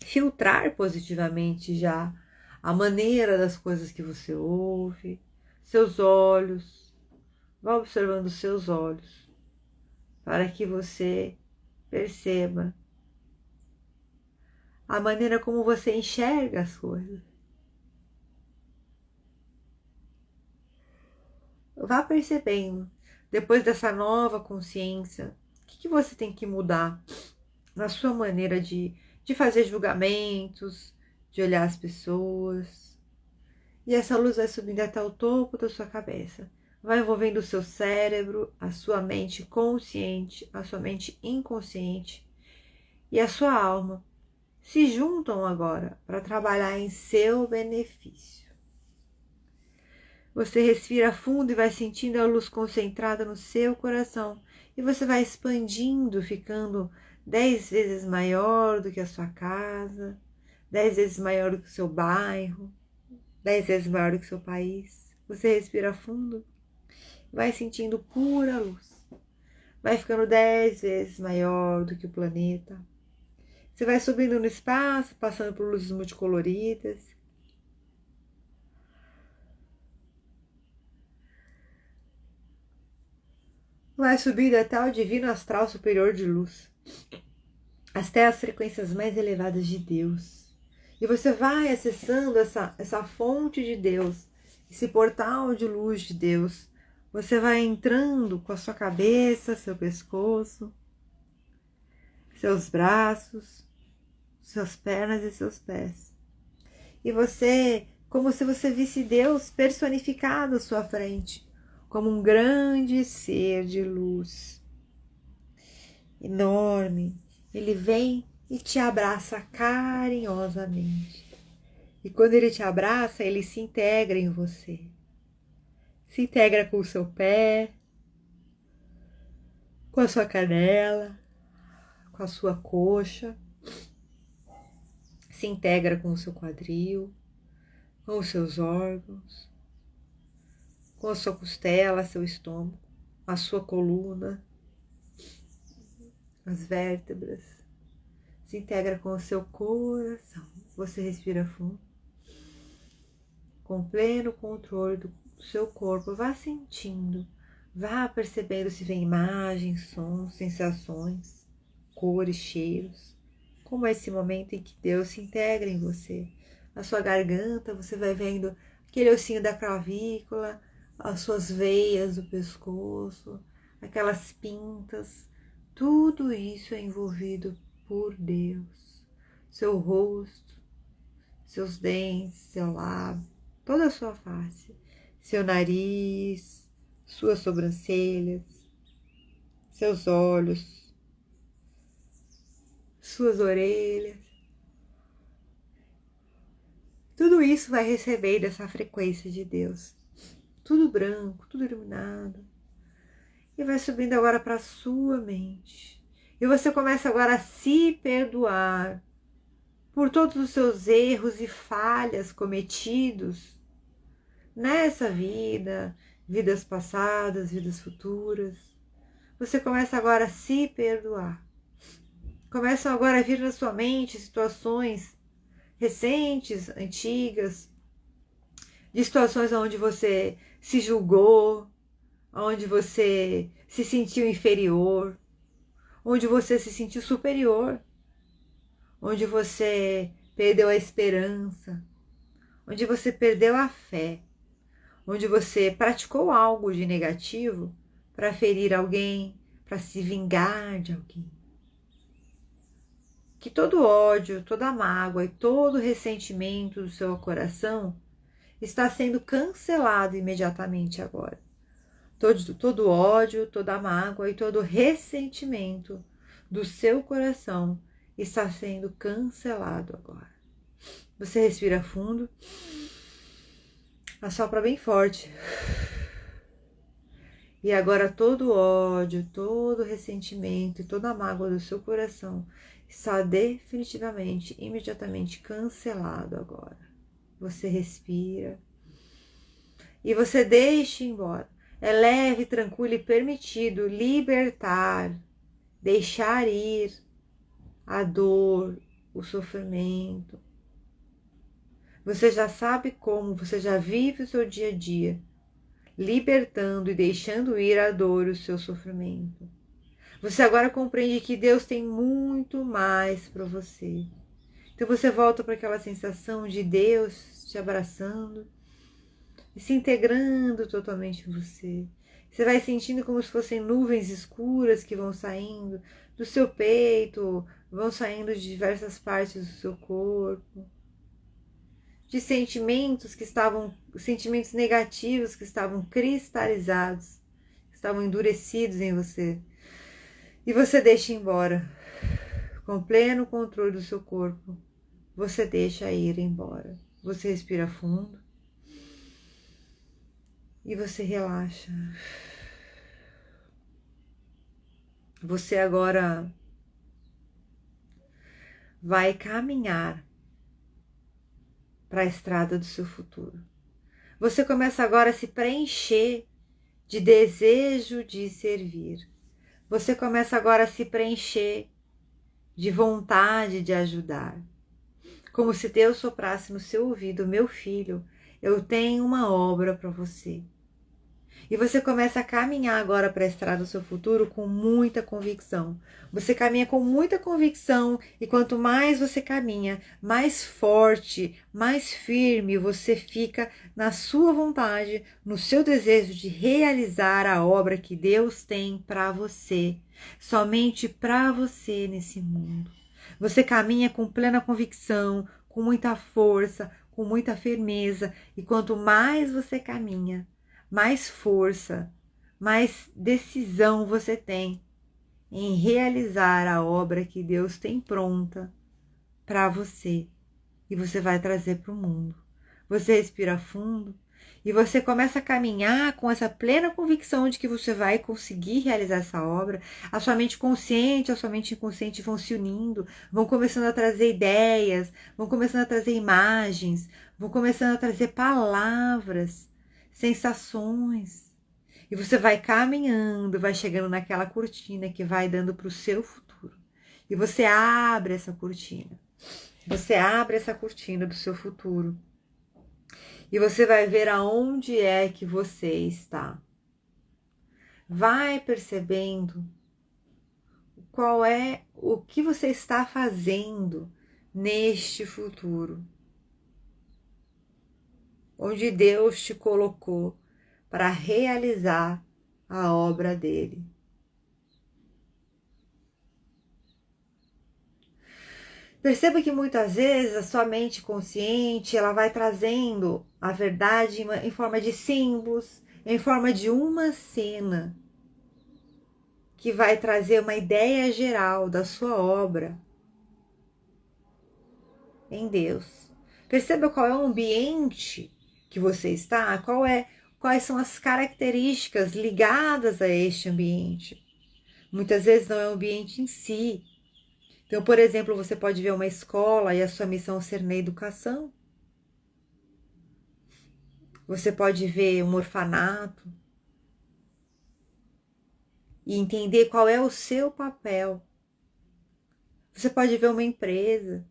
filtrar positivamente já a maneira das coisas que você ouve. Seus olhos, vá observando os seus olhos, para que você perceba a maneira como você enxerga as coisas. Vá percebendo, depois dessa nova consciência, o que você tem que mudar na sua maneira de fazer julgamentos, de olhar as pessoas. E essa luz vai subindo até o topo da sua cabeça. Vai envolvendo o seu cérebro, a sua mente consciente, a sua mente inconsciente e a sua alma. Se juntam agora para trabalhar em seu benefício. Você respira fundo e vai sentindo a luz concentrada no seu coração. E você vai expandindo, ficando 10 vezes maior do que a sua casa, 10 vezes maior do que o seu bairro, 10 vezes maior do que o seu país. Você respira fundo, vai sentindo pura luz. Vai ficando 10 vezes maior do que o planeta. Você vai subindo no espaço, passando por luzes multicoloridas. Vai subindo até o divino astral superior de luz, até as frequências mais elevadas de Deus. E você vai acessando essa fonte de Deus, esse portal de luz de Deus. Você vai entrando com a sua cabeça, seu pescoço, seus braços, suas pernas e seus pés. E você, como se você visse Deus personificado à sua frente, como um grande ser de luz, enorme. Ele vem e te abraça carinhosamente. E quando ele te abraça, ele se integra em você. Se integra com o seu pé, com a sua canela, com a sua coxa. Se integra com o seu quadril, com os seus órgãos, com a sua costela, seu estômago, a sua coluna, as vértebras. Se integra com o seu coração. Você respira fundo. com pleno controle do seu corpo. Vá sentindo, vá percebendo se vem imagens, sons, sensações, cores, cheiros. Como é esse momento em que Deus se integra em você. A sua garganta, você vai vendo aquele ossinho da clavícula, as suas veias do pescoço, aquelas pintas. Tudo isso é envolvido por Deus. Seu rosto, seus dentes, seu lábio, toda a sua face, seu nariz, suas sobrancelhas, seus olhos, suas orelhas. Tudo isso vai receber dessa frequência de Deus. Tudo branco, tudo iluminado. E vai subindo agora para a sua mente. E você começa agora a se perdoar por todos os seus erros e falhas cometidos nessa vida, vidas passadas, vidas futuras. Você começa agora a se perdoar. Começam agora a vir na sua mente situações recentes, antigas, de situações onde você se julgou, onde você se sentiu inferior, onde você se sentiu superior, onde você perdeu a esperança, onde você perdeu a fé, onde você praticou algo de negativo para ferir alguém, para se vingar de alguém. Que todo ódio, toda mágoa e todo ressentimento do seu coração está sendo cancelado imediatamente agora. Todo ódio, toda mágoa e todo ressentimento do seu coração está sendo cancelado agora. Você respira fundo, assopra bem forte. E agora todo ódio, todo ressentimento e toda mágoa do seu coração está definitivamente, imediatamente cancelado agora. Você respira e você deixa embora. É leve, tranquilo e permitido libertar, deixar ir a dor, o sofrimento. Você já sabe como, você já vive o seu dia a dia, libertando e deixando ir a dor, o seu sofrimento. Você agora compreende que Deus tem muito mais para você. Então você volta para aquela sensação de Deus te abraçando e se integrando totalmente em você. Você vai sentindo como se fossem nuvens escuras que vão saindo do seu peito, vão saindo de diversas partes do seu corpo. De sentimentos sentimentos negativos que estavam cristalizados, que estavam endurecidos em você. E você deixa embora, com pleno controle do seu corpo, você deixa ir embora. Você respira fundo e você relaxa. Você agora vai caminhar para a estrada do seu futuro. Você começa agora a se preencher de desejo de servir. Você começa agora a se preencher de vontade de ajudar. Como se Deus soprasse no seu ouvido: meu filho, eu tenho uma obra para você. E você começa a caminhar agora para a estrada do seu futuro com muita convicção. Você caminha com muita convicção e quanto mais você caminha, mais forte, mais firme você fica na sua vontade, no seu desejo de realizar a obra que Deus tem para você, somente para você nesse mundo. Você caminha com plena convicção, com muita força, com muita firmeza, e quanto mais você caminha, mais força, mais decisão você tem em realizar a obra que Deus tem pronta para você e você vai trazer para o mundo. Você respira fundo e você começa a caminhar com essa plena convicção de que você vai conseguir realizar essa obra. A sua mente consciente, a sua mente inconsciente vão se unindo, vão começando a trazer ideias, vão começando a trazer imagens, vão começando a trazer palavras, sensações, e você vai caminhando, vai chegando naquela cortina que vai dando para o seu futuro, e você abre essa cortina do seu futuro, E você vai ver aonde é que você está. Vai percebendo qual é o que você está fazendo neste futuro, onde Deus te colocou para realizar a obra dele. Perceba que muitas vezes a sua mente consciente, ela vai trazendo a verdade em forma de símbolos, em forma de uma cena, que vai trazer uma ideia geral da sua obra em Deus. Perceba qual é o ambiente que você está, quais são as características ligadas a este ambiente. Muitas vezes não é o ambiente em si. Então, por exemplo, você pode ver uma escola e a sua missão ser na educação. Você pode ver um orfanato e entender qual é o seu papel. Você pode ver uma empresa,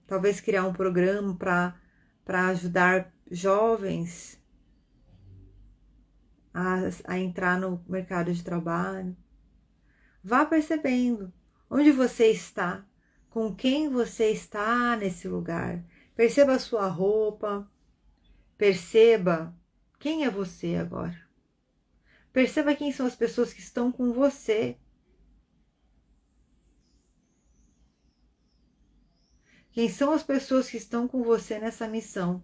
talvez criar um programa para ajudar jovens a entrar no mercado de trabalho. Vá percebendo onde você está, com quem você está nesse lugar. Perceba a sua roupa, perceba quem é você agora. Perceba quem são as pessoas que estão com você. Quem são as pessoas que estão com você nessa missão?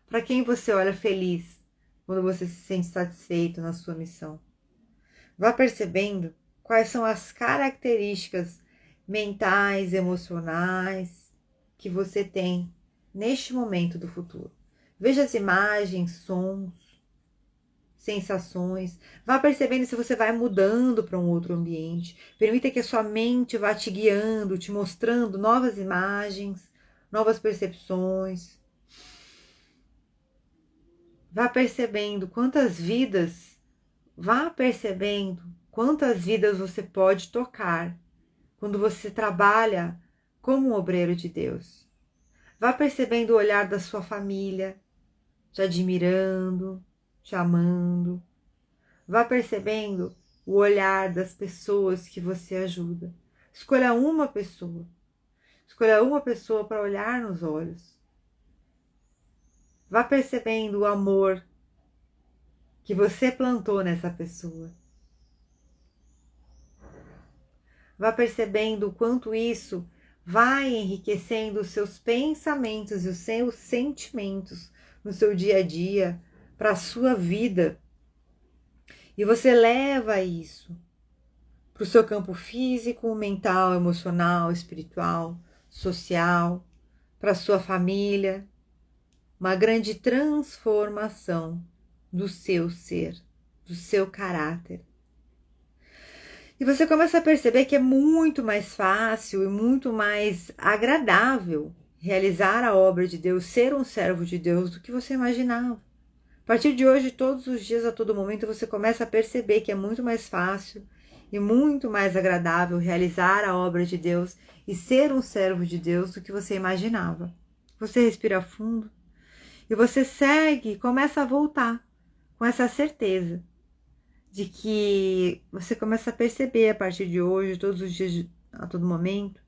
Para quem você olha feliz quando você se sente satisfeito na sua missão? Vá percebendo quais são as características mentais, emocionais que você tem neste momento do futuro. Veja as imagens, sons, sensações. Vá percebendo se você vai mudando para um outro ambiente. Permita que a sua mente vá te guiando, te mostrando novas imagens, novas percepções. Vá percebendo quantas vidas você pode tocar quando você trabalha como um obreiro de Deus. Vá percebendo o olhar da sua família, te admirando, te amando. Vá percebendo o olhar das pessoas que você ajuda. Escolha uma pessoa. Escolha uma pessoa para olhar nos olhos. Vá percebendo o amor que você plantou nessa pessoa. Vá percebendo o quanto isso vai enriquecendo os seus pensamentos e os seus sentimentos no seu dia a dia, para a sua vida. E você leva isso para o seu campo físico, mental, emocional, espiritual, social, para a sua família. Uma grande transformação do seu ser, do seu caráter. E você começa a perceber que é muito mais fácil e muito mais agradável realizar a obra de Deus, ser um servo de Deus, do que você imaginava. A partir de hoje, todos os dias, a todo momento, você começa a perceber que é muito mais fácil e muito mais agradável realizar a obra de Deus e ser um servo de Deus do que você imaginava. Você respira fundo e você segue, começa a voltar com essa certeza de que você começa a perceber a partir de hoje, todos os dias, a todo momento,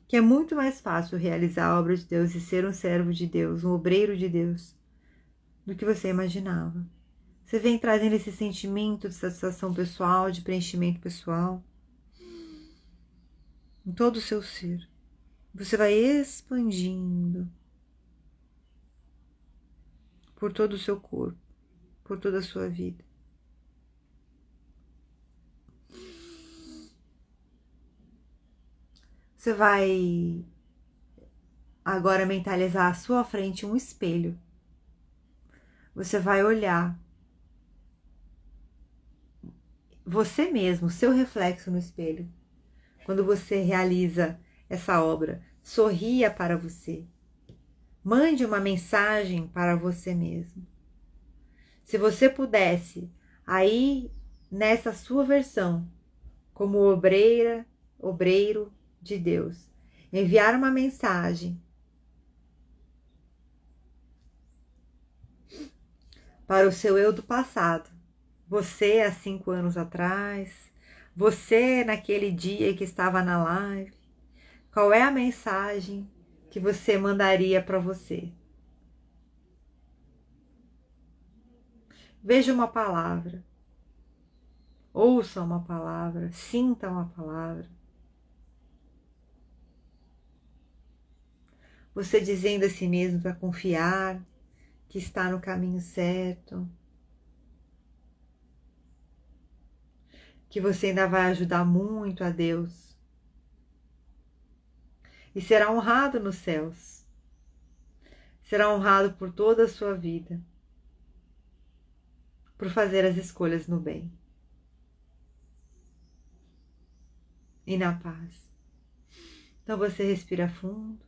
que é muito mais fácil realizar a obra de Deus e ser um servo de Deus, um obreiro de Deus, do que você imaginava. Você vem trazendo esse sentimento de satisfação pessoal, de preenchimento pessoal, em todo o seu ser. Você vai expandindo por todo o seu corpo, por toda a sua vida. Você vai agora mentalizar à sua frente um espelho. Você vai olhar você mesmo, seu reflexo no espelho. Quando você realiza essa obra, sorria para você. Mande uma mensagem para você mesmo. Se você pudesse, aí nessa sua versão, como obreiro de Deus, enviar uma mensagem para o seu eu do passado. Você há 5 anos atrás, você naquele dia que estava na live. Qual é a mensagem que você mandaria para você? Veja uma palavra, ouça uma palavra, sinta uma palavra. Você dizendo a si mesmo para confiar que está no caminho certo, que você ainda vai ajudar muito a Deus e será honrado nos céus, será honrado por toda a sua vida, por fazer as escolhas no bem e na paz. Então você respira fundo,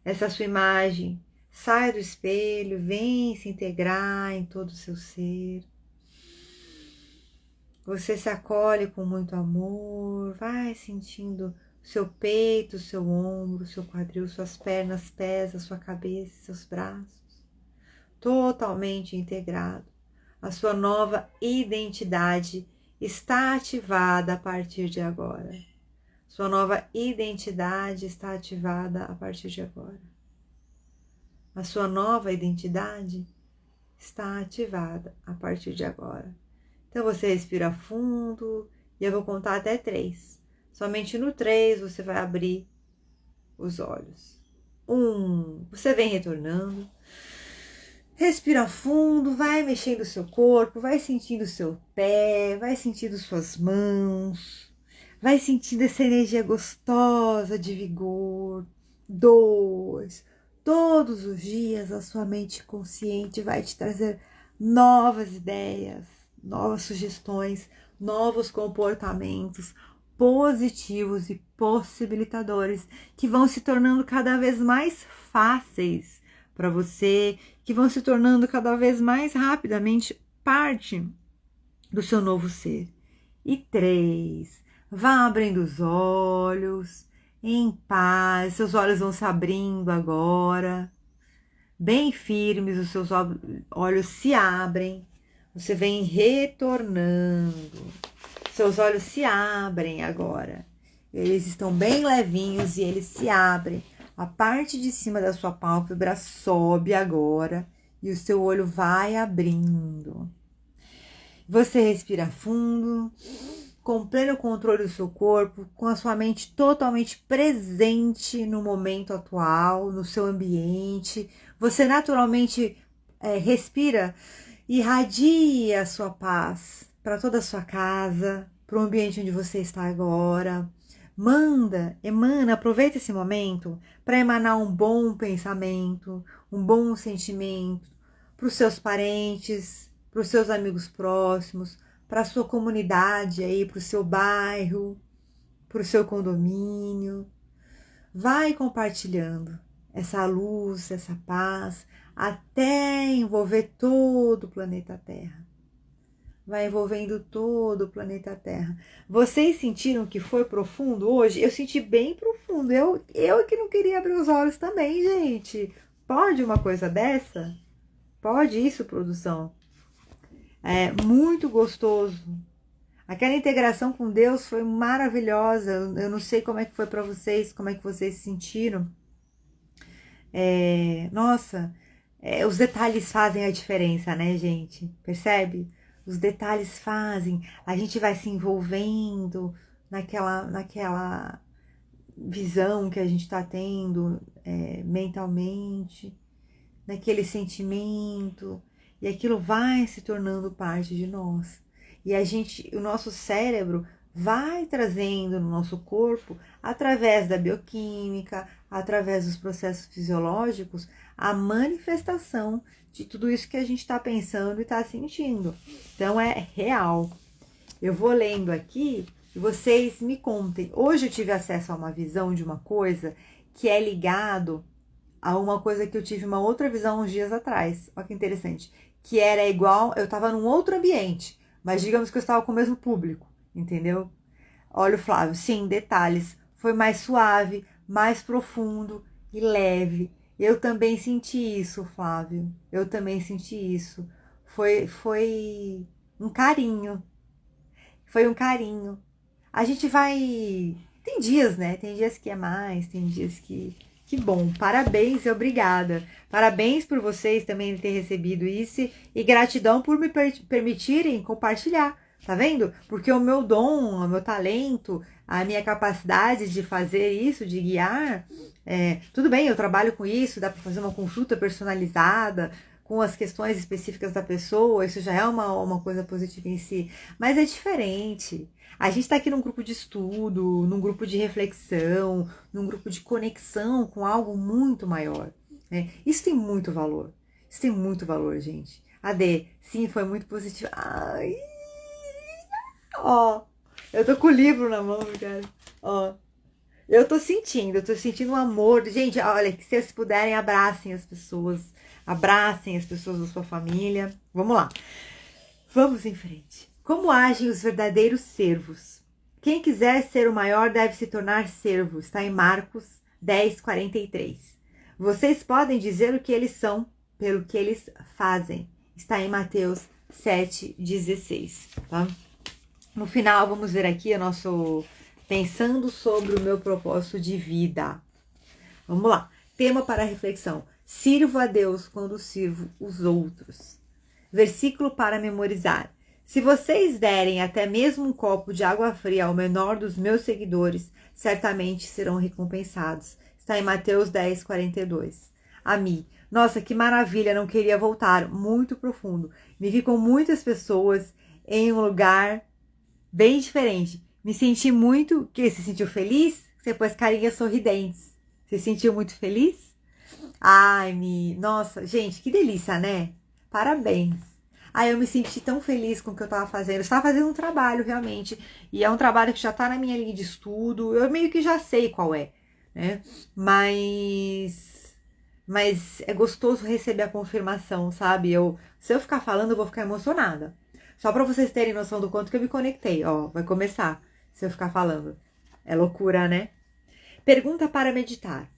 essa sua imagem sai do espelho, vem se integrar em todo o seu ser. Você se acolhe com muito amor, vai sentindo seu peito, seu ombro, seu quadril, suas pernas, pés, a sua cabeça, seus braços, totalmente integrado. A sua nova identidade está ativada a partir de agora. Sua nova identidade está ativada a partir de agora. A sua nova identidade está ativada a partir de agora. Então você respira fundo e eu vou contar até 3. Somente no 3 você vai abrir os olhos. 1, você vem retornando. Respira fundo, vai mexendo o seu corpo, vai sentindo o seu pé, vai sentindo suas mãos, vai sentindo essa energia gostosa de vigor. 2, todos os dias a sua mente consciente vai te trazer novas ideias, novas sugestões, novos comportamentos positivos e possibilitadores que vão se tornando cada vez mais fáceis para você, que vão se tornando cada vez mais rapidamente parte do seu novo ser. E 3, vá abrindo os olhos em paz, seus olhos vão se abrindo agora, bem firmes, os seus olhos se abrem, você vem retornando, seus olhos se abrem agora, eles estão bem levinhos e eles se abrem. A parte de cima da sua pálpebra sobe agora e o seu olho vai abrindo. Você respira fundo, com pleno controle do seu corpo, com a sua mente totalmente presente no momento atual, no seu ambiente. Você naturalmente respira e irradia a sua paz para toda a sua casa, para o ambiente onde você está agora. Emana, aproveita esse momento para emanar um bom pensamento, um bom sentimento para os seus parentes, para os seus amigos próximos, para a sua comunidade aí, para o seu bairro, para o seu condomínio. Vai compartilhando essa luz, essa paz, até envolver todo o planeta Terra. Vai envolvendo todo o planeta Terra. Vocês sentiram que foi profundo hoje? Eu senti bem profundo. Eu que não queria abrir os olhos também, gente. Pode uma coisa dessa? Pode isso, produção? É muito gostoso. Aquela integração com Deus foi maravilhosa. Eu não sei como é que foi para vocês, como é que vocês se sentiram. Nossa, os detalhes fazem a diferença, né, gente? Percebe? Os detalhes fazem, a gente vai se envolvendo naquela visão que a gente está tendo mentalmente, naquele sentimento, e aquilo vai se tornando parte de nós. E o nosso cérebro vai trazendo no nosso corpo, através da bioquímica, através dos processos fisiológicos, a manifestação de tudo isso que a gente está pensando e está sentindo. Então é real. Eu vou lendo aqui e vocês me contem. Hoje eu tive acesso a uma visão de uma coisa que é ligado a uma coisa que eu tive uma outra visão uns dias atrás. Olha que interessante. Que era igual, eu estava num outro ambiente, mas digamos que eu estava com o mesmo público, entendeu? Olha o Flávio, sim, detalhes. Foi mais suave, mais profundo e leve. Eu também senti isso, Flávio. Eu também senti isso. Foi um carinho. Foi um carinho. A gente vai. Tem dias, né? Tem dias que é mais, tem dias que. Que bom. Parabéns e obrigada. Parabéns por vocês também terem recebido isso e gratidão por me permitirem compartilhar. Tá vendo? Porque o meu dom, o meu talento, a minha capacidade de fazer isso, de guiar, tudo bem, eu trabalho com isso, dá para fazer uma consulta personalizada com as questões específicas da pessoa, isso já é uma coisa positiva em si, mas é diferente. A gente está aqui num grupo de estudo, num grupo de reflexão, num grupo de conexão com algo muito maior, né? Isso tem muito valor. Isso tem muito valor, gente. Ade, sim, foi muito positivo. Ai, ó, eu tô com o livro na mão, cara. Ó, eu tô sentindo um amor. Gente, olha, que se vocês puderem, abracem as pessoas da sua família. Vamos lá. Vamos em frente. Como agem os verdadeiros servos? Quem quiser ser o maior deve se tornar servo. Está em Marcos 10:43. Vocês podem dizer o que eles são pelo que eles fazem. Está em Mateus 7:16. Tá? No final, vamos ver aqui o nosso pensando sobre o meu propósito de vida. Vamos lá. Tema para reflexão. Sirvo a Deus quando sirvo os outros. Versículo para memorizar. Se vocês derem até mesmo um copo de água fria ao menor dos meus seguidores, certamente serão recompensados. Está em Mateus 10:42. Ami. Nossa, que maravilha, não queria voltar. Muito profundo. Me vi com muitas pessoas em um lugar bem diferente. Me senti muito... Que se sentiu feliz? Você pôs carinhas sorridentes. Se sentiu muito feliz? Ai, nossa, gente, que delícia, né? Parabéns. Ai, eu me senti tão feliz com o que eu tava fazendo. Eu estava fazendo um trabalho, realmente. E é um trabalho que já tá na minha linha de estudo. Eu meio que já sei qual é, né? Mas é gostoso receber a confirmação, sabe? Se eu ficar falando, eu vou ficar emocionada. Só pra vocês terem noção do quanto que eu me conectei. Ó, vai começar se eu ficar falando. É loucura, né? Pergunta para meditar.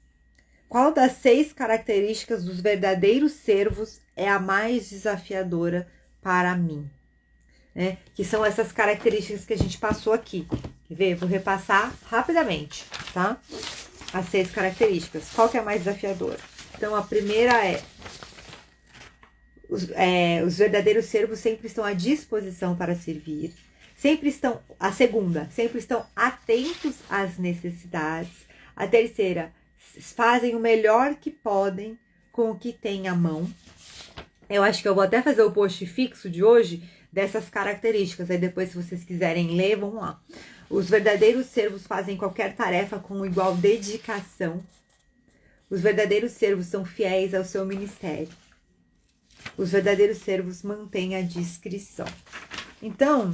Qual das 6 características dos verdadeiros servos é a mais desafiadora para mim? Né? Que são essas características que a gente passou aqui. Quer ver? Vou repassar rapidamente, tá? As 6 características. Qual que é a mais desafiadora? Então, a primeira os verdadeiros servos sempre estão à disposição para servir. A segunda, sempre estão atentos às necessidades. A terceira, fazem o melhor que podem com o que têm à mão. Eu acho que eu vou até fazer o post fixo de hoje dessas características. Aí depois, se vocês quiserem ler, vamos lá. Os verdadeiros servos fazem qualquer tarefa com igual dedicação. Os verdadeiros servos são fiéis ao seu ministério. Os verdadeiros servos mantêm a discrição. Então,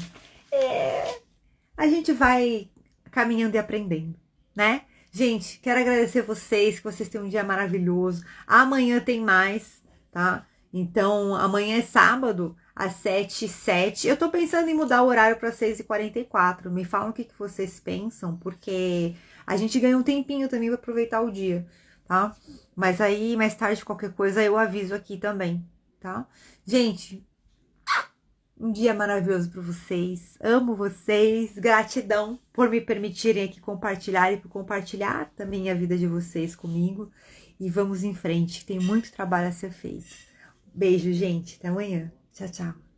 a gente vai caminhando e aprendendo, né? Gente, quero agradecer vocês, que vocês tenham um dia maravilhoso. Amanhã tem mais, tá? Então, amanhã é sábado, às 7h07. Eu tô pensando em mudar o horário para 6h44. Me falam o que vocês pensam, porque a gente ganha um tempinho também para aproveitar o dia, tá? Mas aí, mais tarde, qualquer coisa, eu aviso aqui também, tá? Gente, um dia maravilhoso para vocês. Amo vocês. Gratidão por me permitirem aqui compartilhar e por compartilhar também a vida de vocês comigo. E vamos em frente. Tem muito trabalho a ser feito. Beijo, gente. Até amanhã. Tchau, tchau.